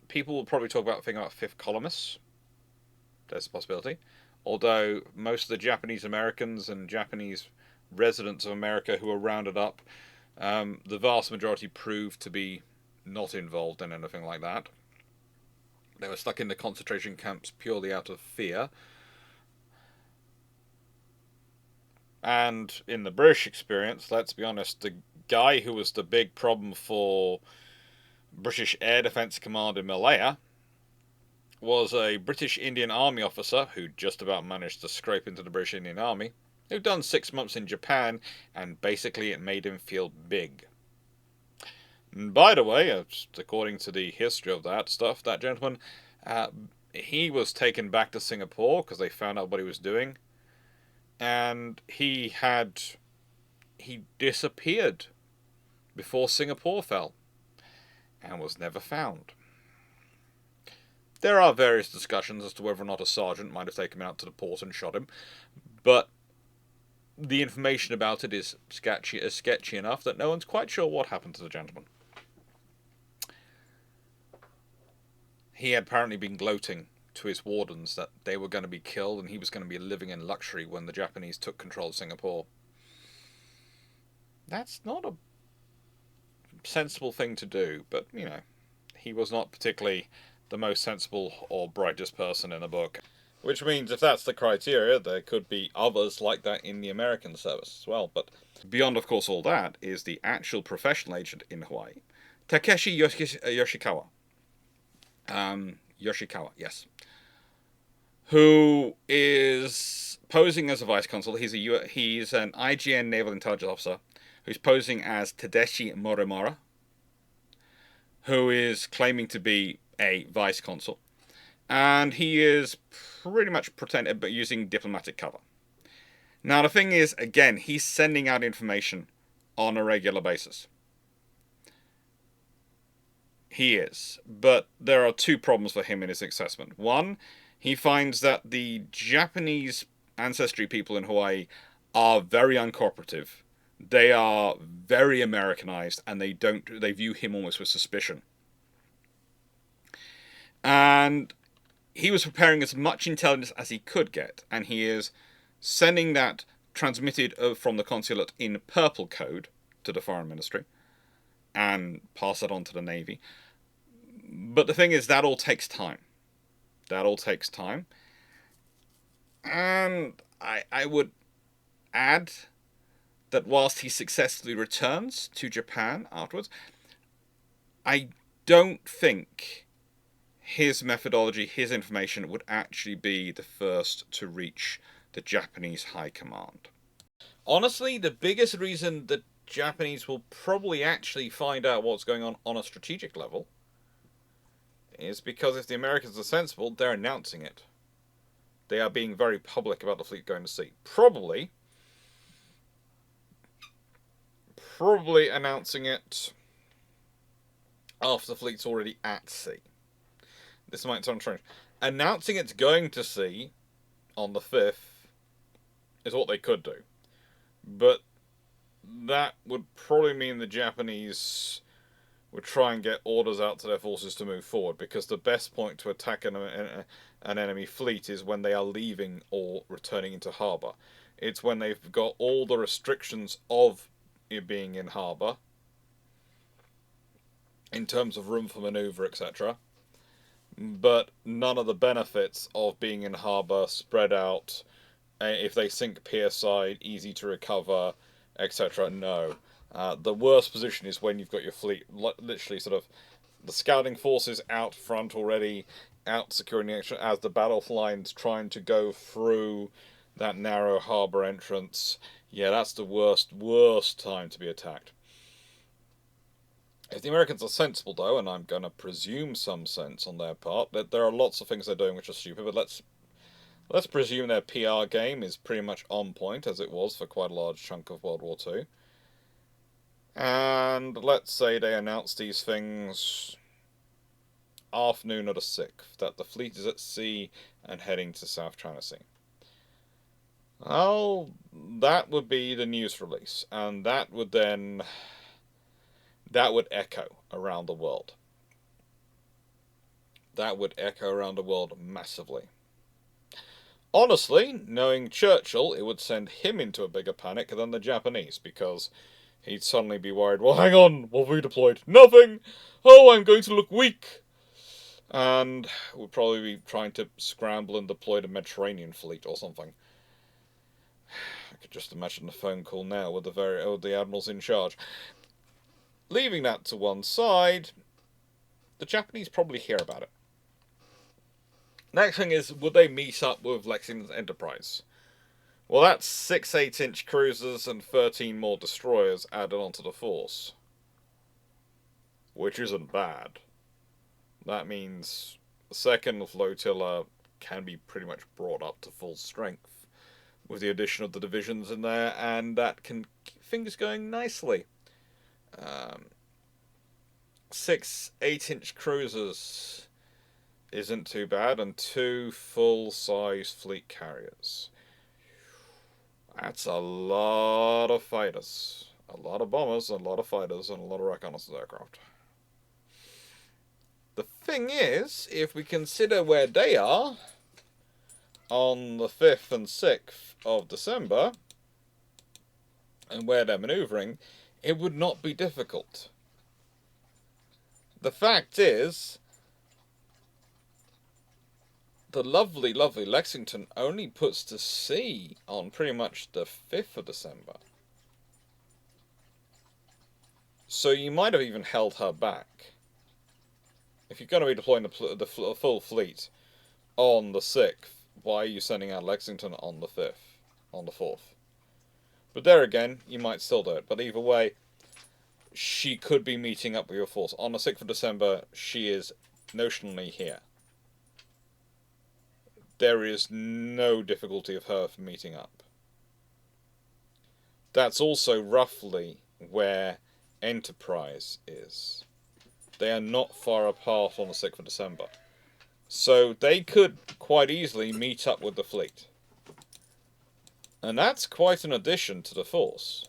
people will probably talk about thinking about fifth columnists. There's a possibility. Although most of the Japanese Americans and Japanese residents of America who were rounded up, the vast majority proved to be not involved in anything like that. They were stuck in the concentration camps purely out of fear. And in the British experience, let's be honest, the guy who was the big problem for British Air Defence Command in Malaya was a British Indian Army officer who just about managed to scrape into the British Indian Army, who'd done 6 months in Japan, and basically it made him feel big. And by the way, according to the history of that stuff, that gentleman, he was taken back to Singapore because they found out what he was doing, and he disappeared before Singapore fell and was never found. There are various discussions as to whether or not a sergeant might have taken him out to the port and shot him, but the information about it is sketchy enough that no one's quite sure what happened to the gentleman. He had apparently been gloating to his wardens that they were going to be killed and he was going to be living in luxury when the Japanese took control of Singapore. That's not a sensible thing to do, but, he was not particularly the most sensible or brightest person in the book. Which means if that's the criteria, there could be others like that in the American service as well. But beyond, of course, all that is the actual professional agent in Hawaii, Takeshi Yoshikawa. Yoshikawa, yes. Who is posing as a vice consul. He's an IGN naval intelligence officer who's posing as Tadashi Morimura, who is claiming to be a vice consul. And he is pretty much pretending, but using diplomatic cover. Now, the thing is, again, he's sending out information on a regular basis. He is. But there are two problems for him in his assessment. One, he finds that the Japanese ancestry people in Hawaii are very uncooperative. They are very Americanized, and they view him almost with suspicion. And he was preparing as much intelligence as he could get, and he is sending that transmitted from the consulate in purple code to the foreign ministry and pass that on to the Navy. But the thing is, that all takes time. And I would add that whilst he successfully returns to Japan afterwards, I don't think his methodology, his information, would actually be the first to reach the Japanese high command. Honestly, the biggest reason the Japanese will probably actually find out what's going on a strategic level is because if the Americans are sensible, they're announcing it. They are being very public about the fleet going to sea. Probably announcing it after the fleet's already at sea. This might sound strange. Announcing it's going to sea on the 5th is what they could do. But that would probably mean the Japanese would try and get orders out to their forces to move forward, because the best point to attack an enemy fleet is when they are leaving or returning into harbour. It's when they've got all the restrictions of it being in harbour, in terms of room for manoeuvre, etc., but none of the benefits of being in harbour, spread out, If they sink pier side, easy to recover, etc. No. The worst position is when you've got your fleet literally sort of the scouting forces out front already, out securing the action as the battle line's trying to go through that narrow harbour entrance. Yeah, that's the worst time to be attacked. If the Americans are sensible, though, and I'm going to presume some sense on their part, that there are lots of things they're doing which are stupid, but let's presume their PR game is pretty much on point, as it was for quite a large chunk of World War II. And let's say they announce these things afternoon of the 6th, that the fleet is at sea and heading to South China Sea. Well, that would be the news release, and that would echo around the world. That would echo around the world massively. Honestly, knowing Churchill, it would send him into a bigger panic than the Japanese, because he'd suddenly be worried, well, hang on, what have we deployed? Nothing! Oh, I'm going to look weak! And we'd probably be trying to scramble and deploy the Mediterranean fleet or something. I could just imagine the phone call now with the admirals in charge. Leaving that to one side, the Japanese probably hear about it. Next thing is, would they meet up with Lexington's Enterprise? Well, that's 6 8-inch cruisers and 13 more destroyers added onto the force. Which isn't bad. That means the second flotilla can be pretty much brought up to full strength with the addition of the divisions in there, and that can keep things going nicely. 6 8-inch cruisers isn't too bad, and 2 full-size fleet carriers. That's a lot of fighters. A lot of bombers, a lot of fighters, and a lot of reconnaissance aircraft. The thing is, if we consider where they are on the 5th and 6th of December, and where they're manoeuvring, it would not be difficult. The fact is, the lovely, lovely Lexington only puts to sea on pretty much the 5th of December. So you might have even held her back. If you're going to be deploying the full fleet on the 6th, why are you sending out Lexington on the 5th? On the 4th? But there again, you might still do it. But either way, she could be meeting up with your force. On the 6th of December, she is notionally here. There is no difficulty of her for meeting up. That's also roughly where Enterprise is. They are not far apart on the 6th of December. So they could quite easily meet up with the fleet. And that's quite an addition to the force.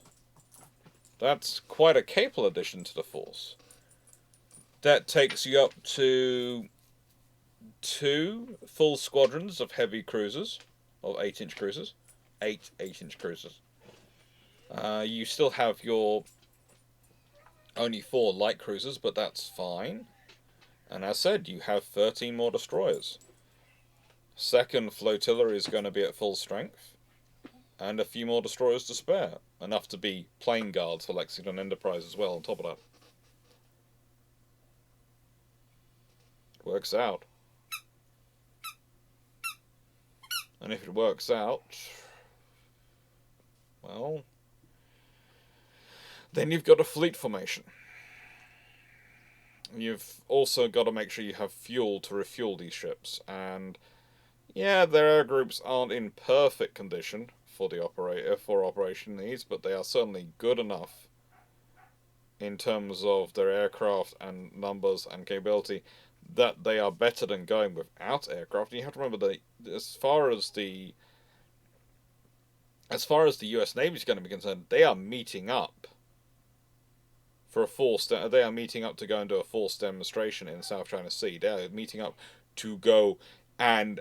That's quite a capable addition to the force. That takes you up to 2 full squadrons of heavy cruisers, of 8-inch cruisers. 8 8-inch cruisers. You still have your only 4 light cruisers, but that's fine. And as said, you have 13 more destroyers. Second flotilla is going to be at full strength. And a few more destroyers to spare. Enough to be plane guards for Lexington Enterprise as well, on top of that. Works out. And if it works out, well, then you've got a fleet formation. You've also got to make sure you have fuel to refuel these ships. And yeah, their air groups aren't in perfect condition for operation needs, but they are certainly good enough in terms of their aircraft and numbers and capability that they are better than going without aircraft. And you have to remember that as far as the US Navy is going to be concerned, they are meeting up for a they are meeting up to go and do a force demonstration in South China Sea. They are meeting up to go and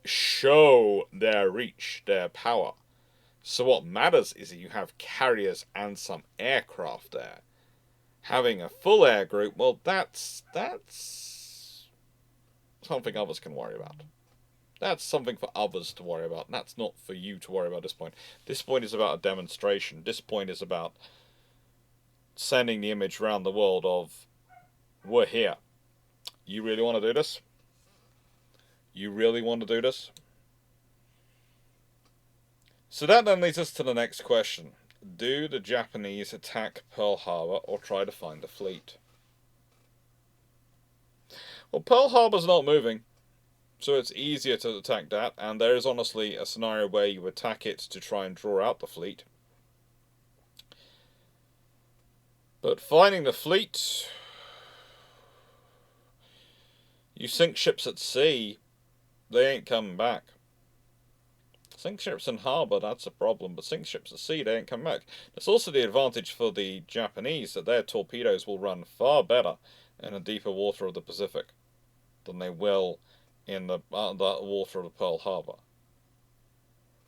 show their reach, their power. So what matters is that you have carriers and some aircraft there. Having a full air group, well, that's something others can worry about. That's something for others to worry about. That's not for you to worry about at this point. This point is about a demonstration. This point is about sending the image around the world of, we're here. You really want to do this? You really want to do this? So that then leads us to the next question. Do the Japanese attack Pearl Harbor or try to find a fleet? Well, Pearl Harbor's not moving, so it's easier to attack that, and there is honestly a scenario where you attack it to try and draw out the fleet. But finding the fleet, you sink ships at sea, they ain't coming back. Sink ships in harbour, that's a problem, but sink ships at sea, they ain't coming back. There's also the advantage for the Japanese that their torpedoes will run far better in the deeper water of the Pacific than they will in the water of Pearl Harbor.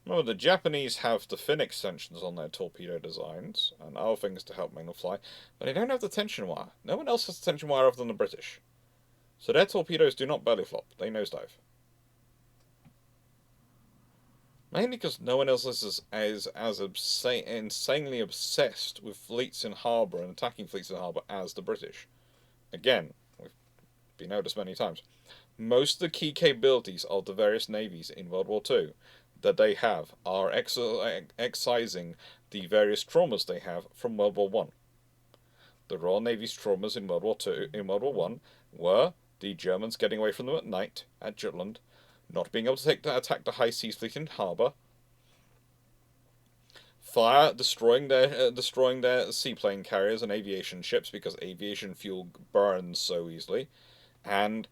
Remember, the Japanese have the fin extensions on their torpedo designs and other things to help make them fly, but they don't have the tension wire. No one else has the tension wire other than the British. So their torpedoes do not belly flop, they nosedive. Mainly because no one else is as insanely obsessed with fleets in harbour and attacking fleets in harbour as the British. Again, we've been noticed many times. Most of the key capabilities of the various navies in World War II that they have are excising the various traumas they have from World War One. The Royal Navy's traumas in World War One were the Germans getting away from them at night at Jutland, not being able to attack the high seas fleet in harbour, fire destroying their seaplane carriers and aviation ships because aviation fuel burns so easily, and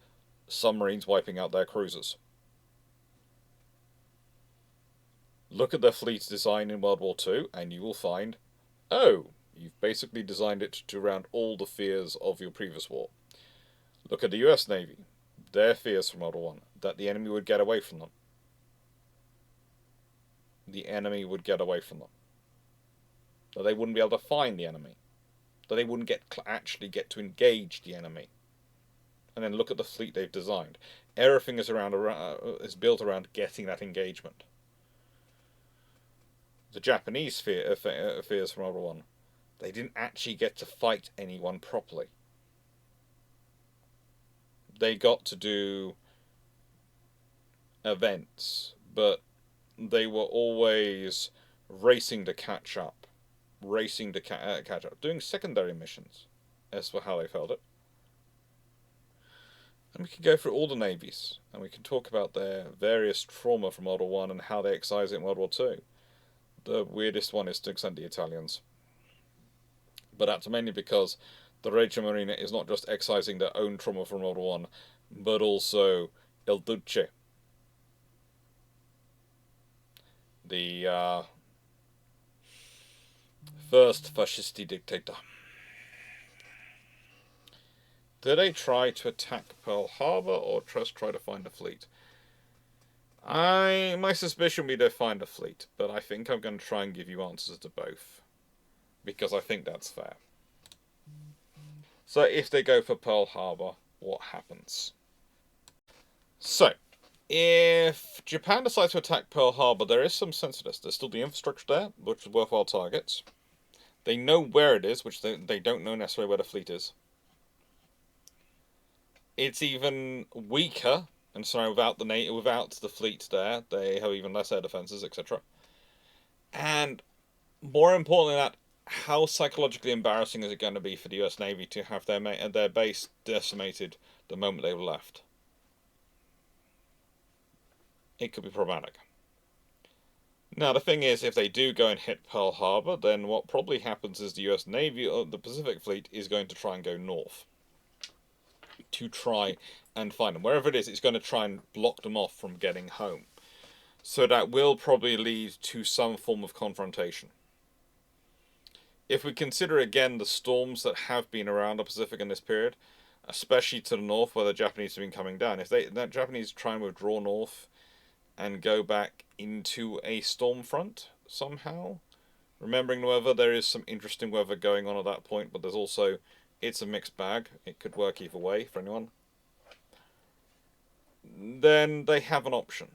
submarines wiping out their cruisers. Look at their fleet design in World War II, and you will find, oh, you've basically designed it to round all the fears of your previous war. Look at the US Navy. Their fears from World War One, that the enemy would get away from them. The enemy would get away from them. That they wouldn't be able to find the enemy. That they wouldn't actually get to engage the enemy. And then look at the fleet they've designed. Everything is built around getting that engagement. The Japanese fears from World War One, they didn't actually get to fight anyone properly. They got to do events, but they were always racing to catch up, doing secondary missions, as for how they felt it. And we can go through all the navies, and we can talk about their various trauma from World War One and how they excise it in World War Two. The weirdest one is to extent the Italians, but that's mainly because the Reggio Marina is not just excising their own trauma from World War One, but also Il Duce, the first fascist dictator. Did they try to attack Pearl Harbor or just try to find a fleet? My suspicion would be to find a fleet, but I think I'm going to try and give you answers to both, because I think that's fair. So if they go for Pearl Harbor, what happens? So, if Japan decides to attack Pearl Harbor, there is some sense to this. There's still the infrastructure there, which is worthwhile targets. They know where it is, which they don't know necessarily where the fleet is. It's even weaker, and so without the fleet there, they have even less air defenses, etc. And more importantly than that, how psychologically embarrassing is it going to be for the US Navy to have their base decimated the moment they were left? It could be problematic. Now, the thing is, if they do go and hit Pearl Harbor, then what probably happens is the US Navy, or the Pacific Fleet, is going to try and go north to try and find them. Wherever it is, it's going to try and block them off from getting home. So that will probably lead to some form of confrontation. If we consider again the storms that have been around the Pacific in this period, especially to the north where the Japanese have been coming down, if the Japanese try and withdraw north and go back into a storm front somehow, remembering the weather, there is some interesting weather going on at that point, but there's also, it's a mixed bag. It could work either way for anyone. then they have an option.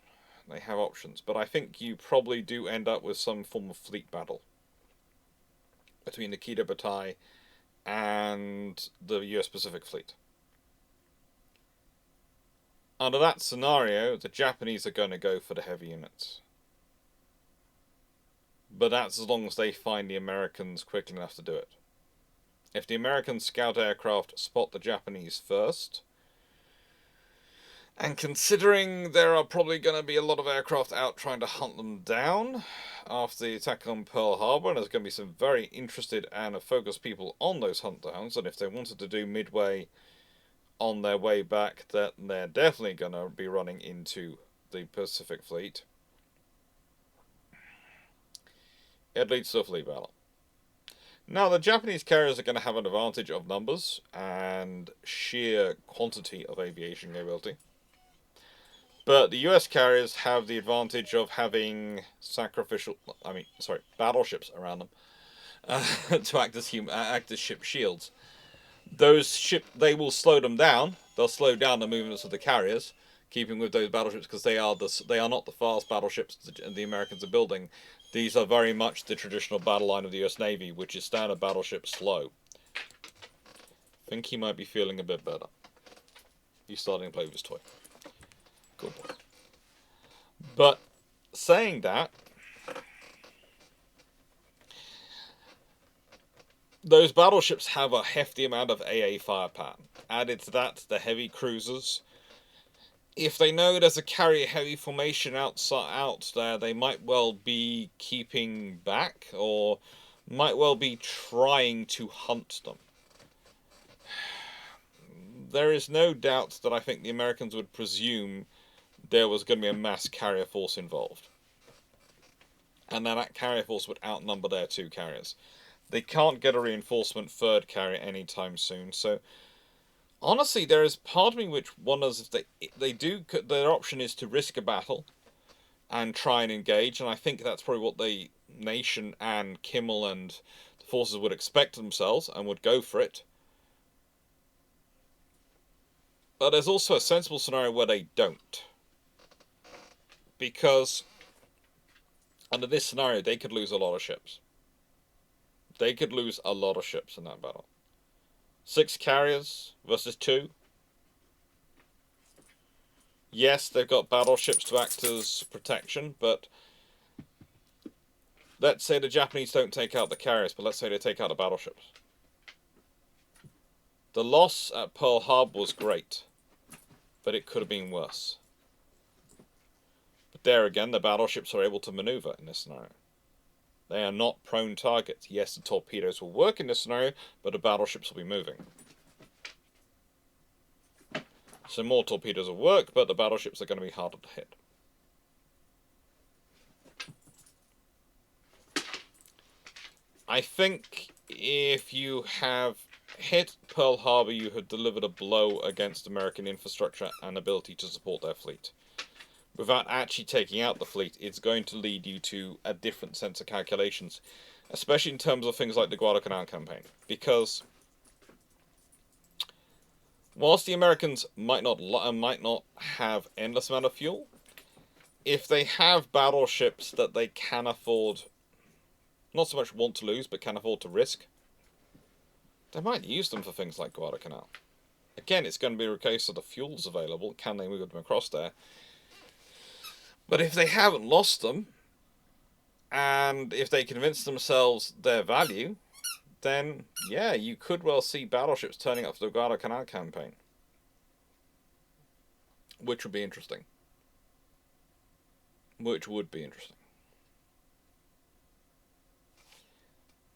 They have options. But I think you probably do end up with some form of fleet battle between the Kido Butai and the US Pacific Fleet. Under that scenario, the Japanese are going to go for the heavy units. But that's as long as they find the Americans quickly enough to do it. If the American scout aircraft spot the Japanese first, and considering there are probably going to be a lot of aircraft out trying to hunt them down after the attack on Pearl Harbour, and there's going to be some very interested and focused people on those hunt downs, and if they wanted to do Midway on their way back, that they're definitely going to be running into the Pacific Fleet. It leads to a fleet battle. Now, the Japanese carriers are going to have an advantage of numbers and sheer quantity of aviation capability. But the US carriers have the advantage of having battleships around them to act as ship shields. They will slow them down. They'll slow down the movements of the carriers, keeping with those battleships, because they are not the fast battleships the Americans are building. These are very much the traditional battle line of the US Navy, which is standard battleship slow. I think he might be feeling a bit better. He's starting to play with his toy. Good boy. But saying that, those battleships have a hefty amount of AA firepower. Added to that, the heavy cruisers. If they know there's a carrier heavy formation out there, they might well be keeping back, or might well be trying to hunt them. There is no doubt that I think the Americans would presume there was going to be a mass carrier force involved. And then that carrier force would outnumber their two carriers. They can't get a reinforcement third carrier anytime soon, so honestly, there is part of me which wonders if their option is to risk a battle and try and engage, and I think that's probably what the nation and Kimmel and the forces would expect themselves and would go for it. But there's also a sensible scenario where they don't. Because under this scenario, they could lose a lot of ships. They could lose a lot of ships in that battle. 6 carriers versus 2. Yes, they've got battleships to act as protection, but let's say the Japanese don't take out the carriers, but let's say they take out the battleships. The loss at Pearl Harbour was great, but it could have been worse. But there again, the battleships are able to maneuver in this scenario. They are not prone targets. Yes, the torpedoes will work in this scenario, but the battleships will be moving. So more torpedoes will work, but the battleships are going to be harder to hit. I think if you have hit Pearl Harbour, you have delivered a blow against American infrastructure and ability to support their fleet. Without actually taking out the fleet, it's going to lead you to a different sense of calculations, especially in terms of things like the Guadalcanal campaign. Because whilst the Americans might not have endless amount of fuel, if they have battleships that they can afford, not so much want to lose, but can afford to risk, they might use them for things like Guadalcanal. Again, it's going to be a case of the fuel's available. Can they move them across there? But if they haven't lost them, and if they convince themselves their value, then, yeah, you could well see battleships turning up for the Guadalcanal campaign. Which would be interesting.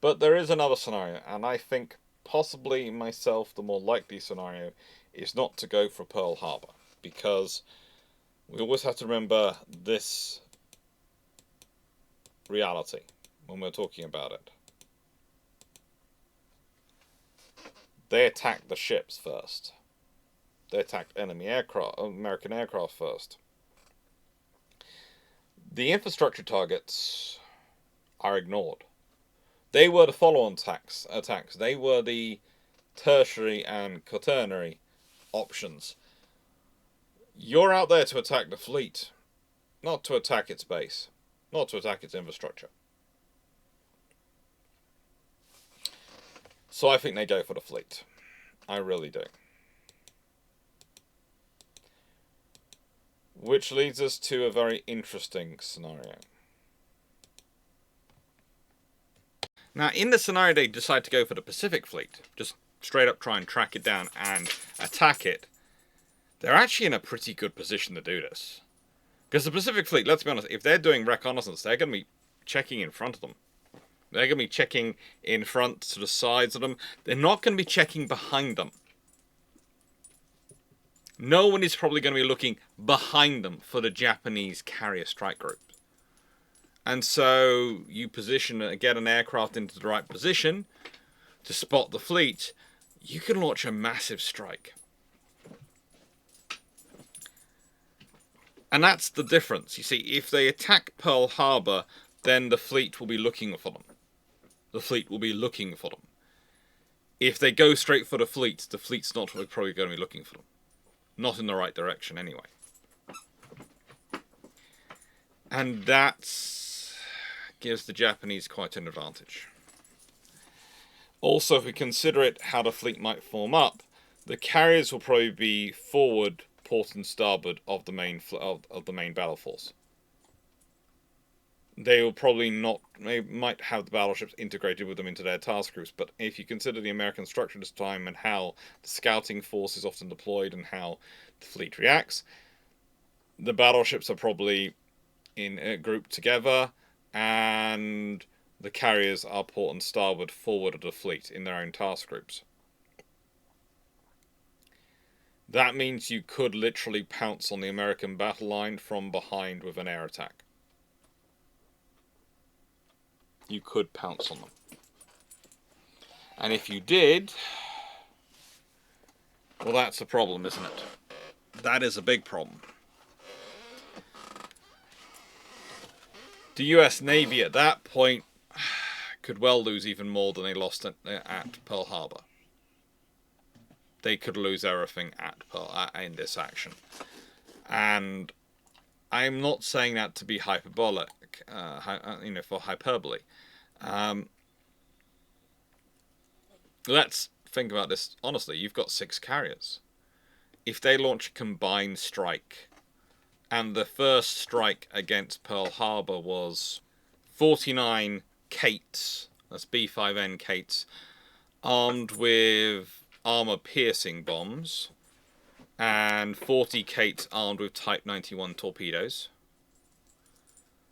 But there is another scenario, and I think possibly myself the more likely scenario is not to go for Pearl Harbour, because we always have to remember this reality when we're talking about it. They attacked the ships first. They attacked enemy aircraft, American aircraft first. The infrastructure targets are ignored. They were the follow-on attacks. They were the tertiary and quaternary options. You're out there to attack the fleet, not to attack its base, not to attack its infrastructure. So I think they go for the fleet. I really do. Which leads us to a very interesting scenario. Now, in the scenario they decide to go for the Pacific Fleet, just straight up try and track it down and attack it, they're actually in a pretty good position to do this. Because the Pacific Fleet, let's be honest, if they're doing reconnaissance, they're going to be checking in front of them. They're going to be checking in front to the sides of them. They're not going to be checking behind them. No one is probably going to be looking behind them for the Japanese carrier strike group. And so you get an aircraft into the right position to spot the fleet, you can launch a massive strike. And that's the difference. You see, if they attack Pearl Harbour, then the fleet will be looking for them. The fleet will be looking for them. If they go straight for the fleet's not probably going to be looking for them. Not in the right direction anyway. And that gives the Japanese quite an advantage. Also, if we consider it how the fleet might form up, the carriers will probably be forward, port and starboard of the main battle force. They will probably not. They might have the battleships integrated with them into their task groups, but if you consider the American structure at this time and how the scouting force is often deployed and how the fleet reacts, the battleships are probably in a group together, and the carriers are port and starboard forward of the fleet in their own task groups. That means you could literally pounce on the American battle line from behind with an air attack. You could pounce on them. And if you did, well, that's a problem, isn't it? That is a big problem. The US Navy at that point could well lose even more than they lost at Pearl Harbour. They could lose everything in this action. And I'm not saying that to be hyperbolic, for hyperbole. Let's think about this honestly. You've got 6 carriers. If they launch a combined strike, and the first strike against Pearl Harbour was 49 Kates, that's B-5N Kates, armed with armor-piercing bombs, and 40 Kates armed with Type 91 torpedoes,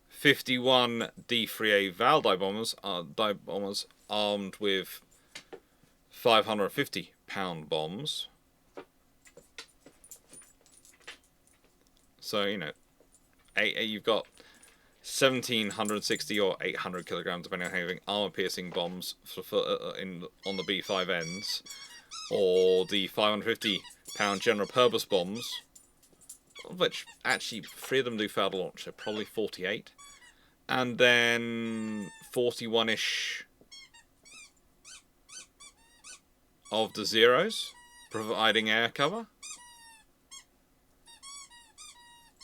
51 D3A Val dive bombers armed with 550-pound bombs. So, you've got 1,760 or 800 kilograms, depending on how you think, armor-piercing bombs on the B-5Ns, or the 550-pound general-purpose bombs, of which actually 3 of them do fail to launch, so probably 48. And then 41-ish of the Zeros, providing air cover.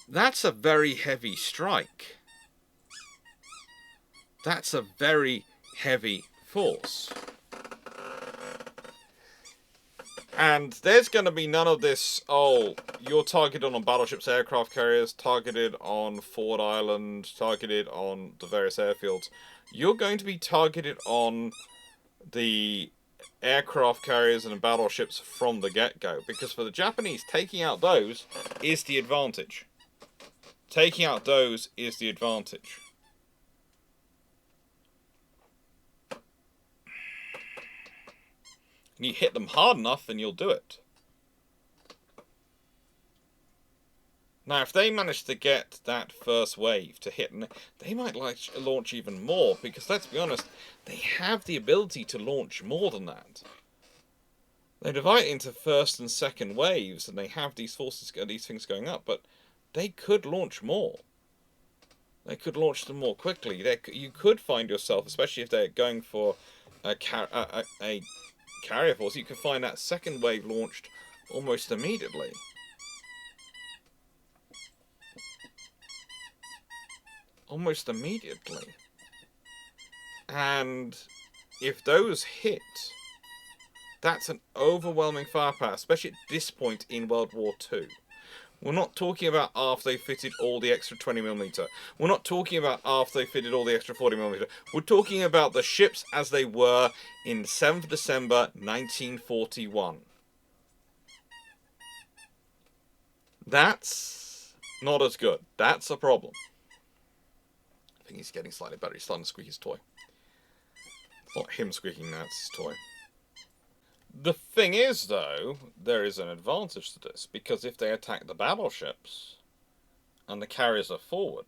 That's a very heavy strike. That's a very heavy force. And there's going to be none of this, you're targeted on battleships, aircraft carriers, targeted on Ford Island, targeted on the various airfields. You're going to be targeted on the aircraft carriers and battleships from the get-go. Because for the Japanese, taking out those is the advantage. Taking out those is the advantage. You hit them hard enough and you'll do it. Now, if they manage to get that first wave to hit, they might launch even more, because let's be honest, they have the ability to launch more than that. They divide it into first and second waves, and they have these things going up, but they could launch more. They could launch them more quickly. You could find yourself, especially if they're going for a carrier force, you could find that second wave launched almost immediately. almost immediately. And if those hit, that's an overwhelming firepower, especially at this point in World War II. We're not talking about after they fitted all the extra 20mm. We're not talking about after they fitted all the extra 40mm. We're talking about the ships as they were in 7th December 1941. That's not as good. That's a problem. I think he's getting slightly better. He's starting to squeak his toy. It's not him squeaking now, it's his toy. The thing is, though, there is an advantage to this, because if they attack the battleships, and the carriers are forward,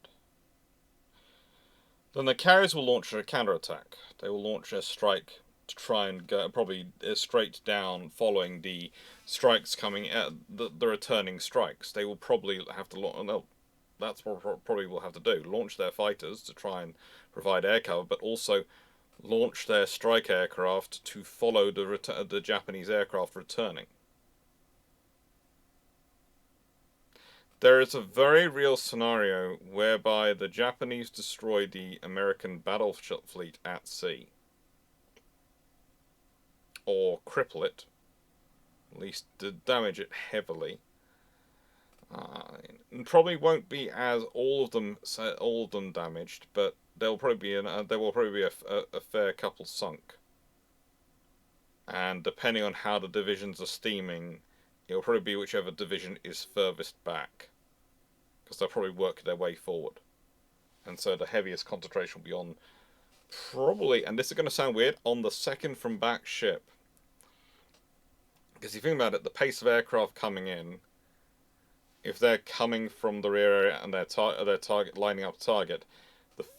then the carriers will launch a counterattack. They will launch a strike to try and go probably straight down, following the strikes coming at the returning strikes. They will probably have to launch. That's what probably will have to do. Launch their fighters to try and provide air cover, but also launch their strike aircraft to follow the Japanese aircraft returning. There is a very real scenario whereby the Japanese destroy the American battleship fleet at sea. Or cripple it. At least damage it heavily. And probably won't be as all of them damaged, but there will probably be a fair couple sunk. And depending on how the divisions are steaming, it'll probably be whichever division is furthest back, because they'll probably work their way forward. And so the heaviest concentration will be on probably, and this is going to sound weird, on the second from back ship. Because if you think about it, the pace of aircraft coming in, if they're coming from the rear area and their target lining up target,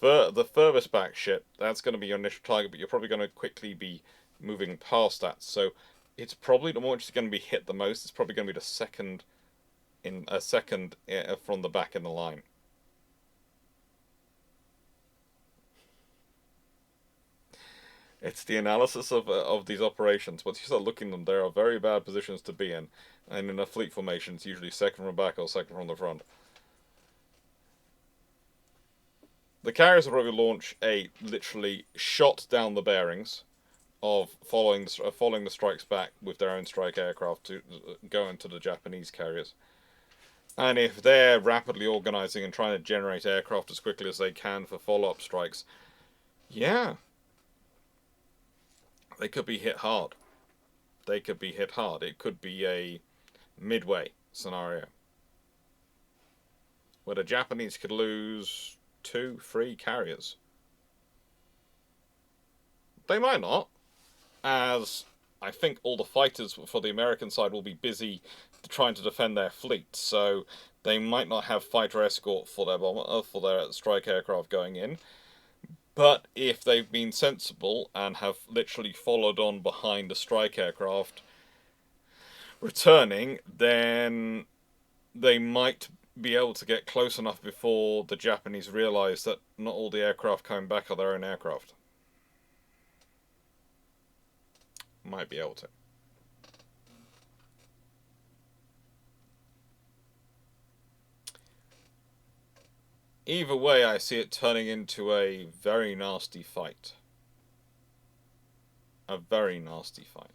the furthest back ship, that's going to be your initial target, but you're probably going to quickly be moving past that. So it's probably the one which is going to be hit the most. It's probably going to be the second from the back in the line. It's the analysis of these operations. Once you start looking at them, there are very bad positions to be in. And in a fleet formation, it's usually second from back or second from the front. The carriers will probably launch a literally shot down the bearings of following the strikes back with their own strike aircraft to go into the Japanese carriers. And if they're rapidly organising and trying to generate aircraft as quickly as they can for follow-up strikes, yeah, they could be hit hard. It could be a Midway scenario, where the Japanese could lose 2-3 carriers. They might not, as I think all the fighters for the American side will be busy trying to defend their fleet, so they might not have fighter escort for their strike aircraft going in. But if they've been sensible and have literally followed on behind the strike aircraft returning, then they might be able to get close enough before the Japanese realise that not all the aircraft coming back are their own aircraft. Might be able to. Either way, I see it turning into a very nasty fight. A very nasty fight.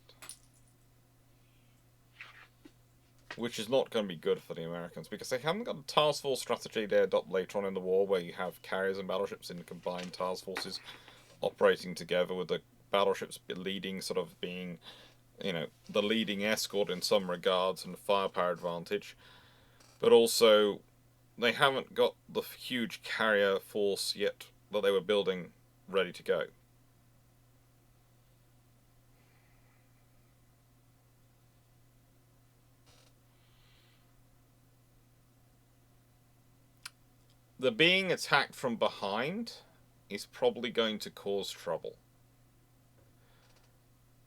Which is not going to be good for the Americans, because they haven't got a task force strategy they adopt later on in the war, where you have carriers and battleships in combined task forces operating together, with the battleships leading, sort of being, the leading escort in some regards and firepower advantage. But also, they haven't got the huge carrier force yet that they were building ready to go. The being attacked from behind is probably going to cause trouble.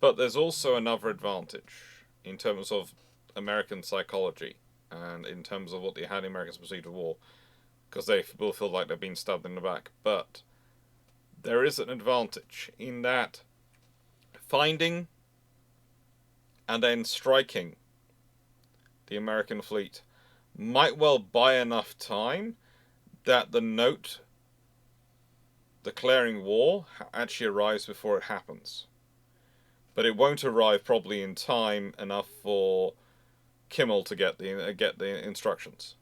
But there's also another advantage in terms of American psychology and in terms of how the Americans proceed to war, because they will feel like they're being stabbed in the back. But there is an advantage in that finding and then striking the American fleet might well buy enough time that the note declaring war actually arrives before it happens. But it won't arrive probably in time enough for Kimmel to get the instructions.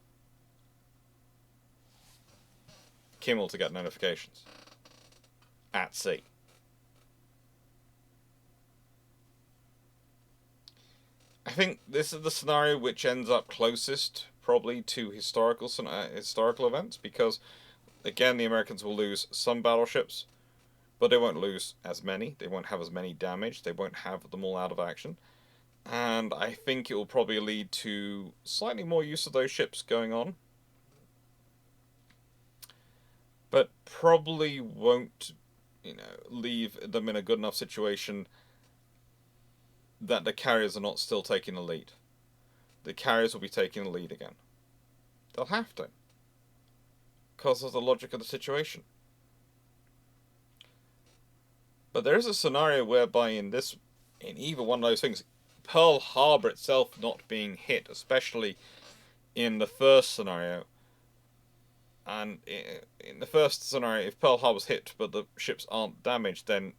Kimmel to get notifications. At sea. I think this is the scenario which ends up closest, probably, to historical events, because, again, the Americans will lose some battleships, but they won't lose as many. They won't have as many damage. They won't have them all out of action. And I think it will probably lead to slightly more use of those ships going on. But probably won't, leave them in a good enough situation that the carriers are not still taking the lead. The carriers will be taking the lead again. They'll have to, because of the logic of the situation. But there is a scenario whereby in either one of those things, Pearl Harbour itself not being hit, especially in the first scenario. And in the first scenario, if Pearl Harbor's hit but the ships aren't damaged, then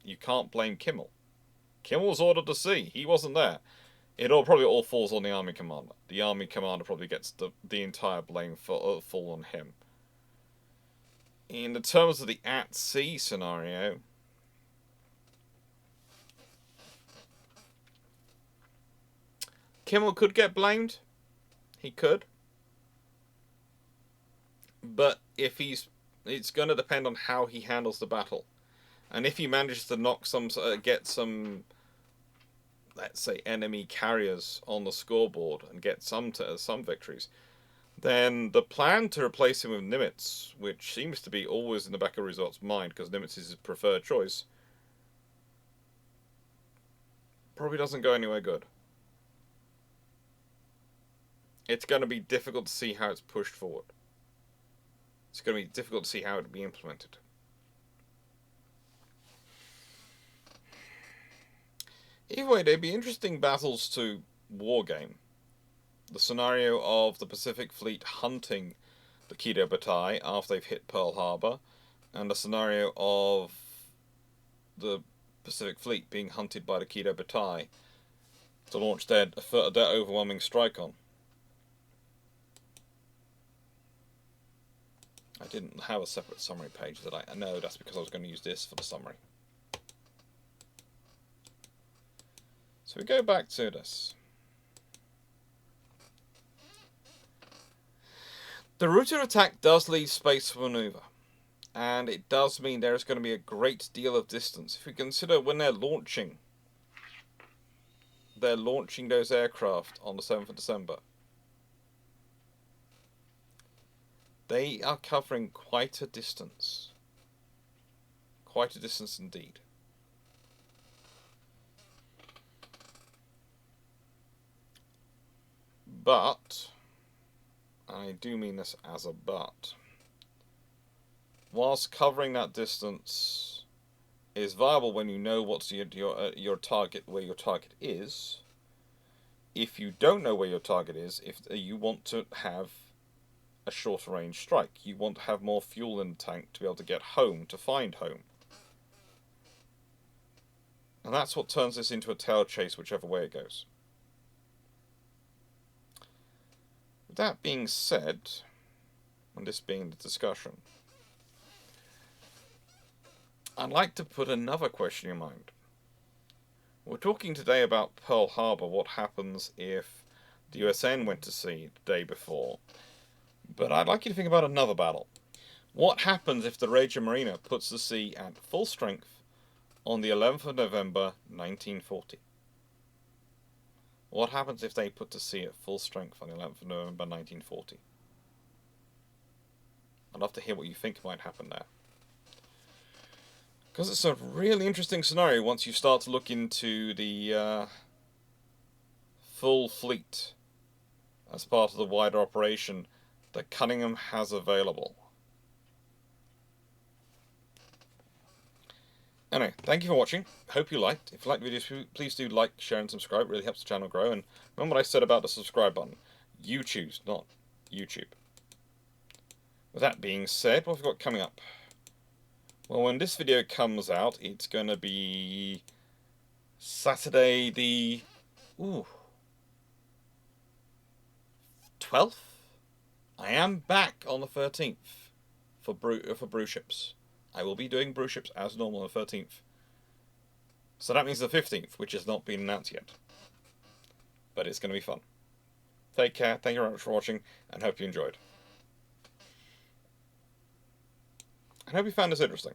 you can't blame Kimmel. Kimmel was ordered to sea. He wasn't there. It probably all falls on the army commander. The army commander probably gets the entire blame fall on him. In the terms of the at-sea scenario, Kimmel could get blamed. He could. But it's going to depend on how he handles the battle. And if he manages to get some, let's say, enemy carriers on the scoreboard and get some victories, then the plan to replace him with Nimitz, which seems to be always in the back of Resort's mind because Nimitz is his preferred choice, probably doesn't go anywhere good. It's going to be difficult to see how it's pushed forward. It's going to be difficult to see how it will be implemented. Either way, they'd be interesting battles to wargame. The scenario of the Pacific Fleet hunting the Kido Butai after they've hit Pearl Harbour, and the scenario of the Pacific Fleet being hunted by the Kido Butai to launch their overwhelming strike on. I didn't have a separate summary page, did I? No, that's because I was going to use this for the summary. So we go back to this. The route of attack does leave space for manoeuvre, and it does mean there is going to be a great deal of distance. If we consider when they're launching those aircraft on the 7th of December, they are covering quite a distance. Quite a distance indeed. But, I do mean this as a but, whilst covering that distance is viable when you know what's your target, where your target is, if you don't know where your target is, if you want to have a shorter range strike, you want to have more fuel in the tank to be able to get home, to find home. And that's what turns this into a tail chase whichever way it goes. With that being said, and this being the discussion, I'd like to put another question in your mind. We're talking today about Pearl Harbour, what happens if the USN went to sea the day before. But I'd like you to think about another battle. What happens if the Regia Marina puts to sea at full strength on the 11th of November 1940? What happens if they put to sea at full strength on the 11th of November 1940? I'd love to hear what you think might happen there. Because it's a really interesting scenario once you start to look into the full fleet as part of the wider operation that Cunningham has available. Anyway, thank you for watching. Hope you liked. If you liked the videos, please do like, share, and subscribe. It really helps the channel grow. And remember what I said about the subscribe button. You choose, not YouTube. With that being said, what have we got coming up? Well, when this video comes out, it's going to be Saturday the 12th. I am back on the 13th for brew ships. I will be doing brew ships as normal on the 13th. So that means the 15th, which has not been announced yet. But it's going to be fun. Take care, thank you very much for watching, and hope you enjoyed. I hope you found this interesting.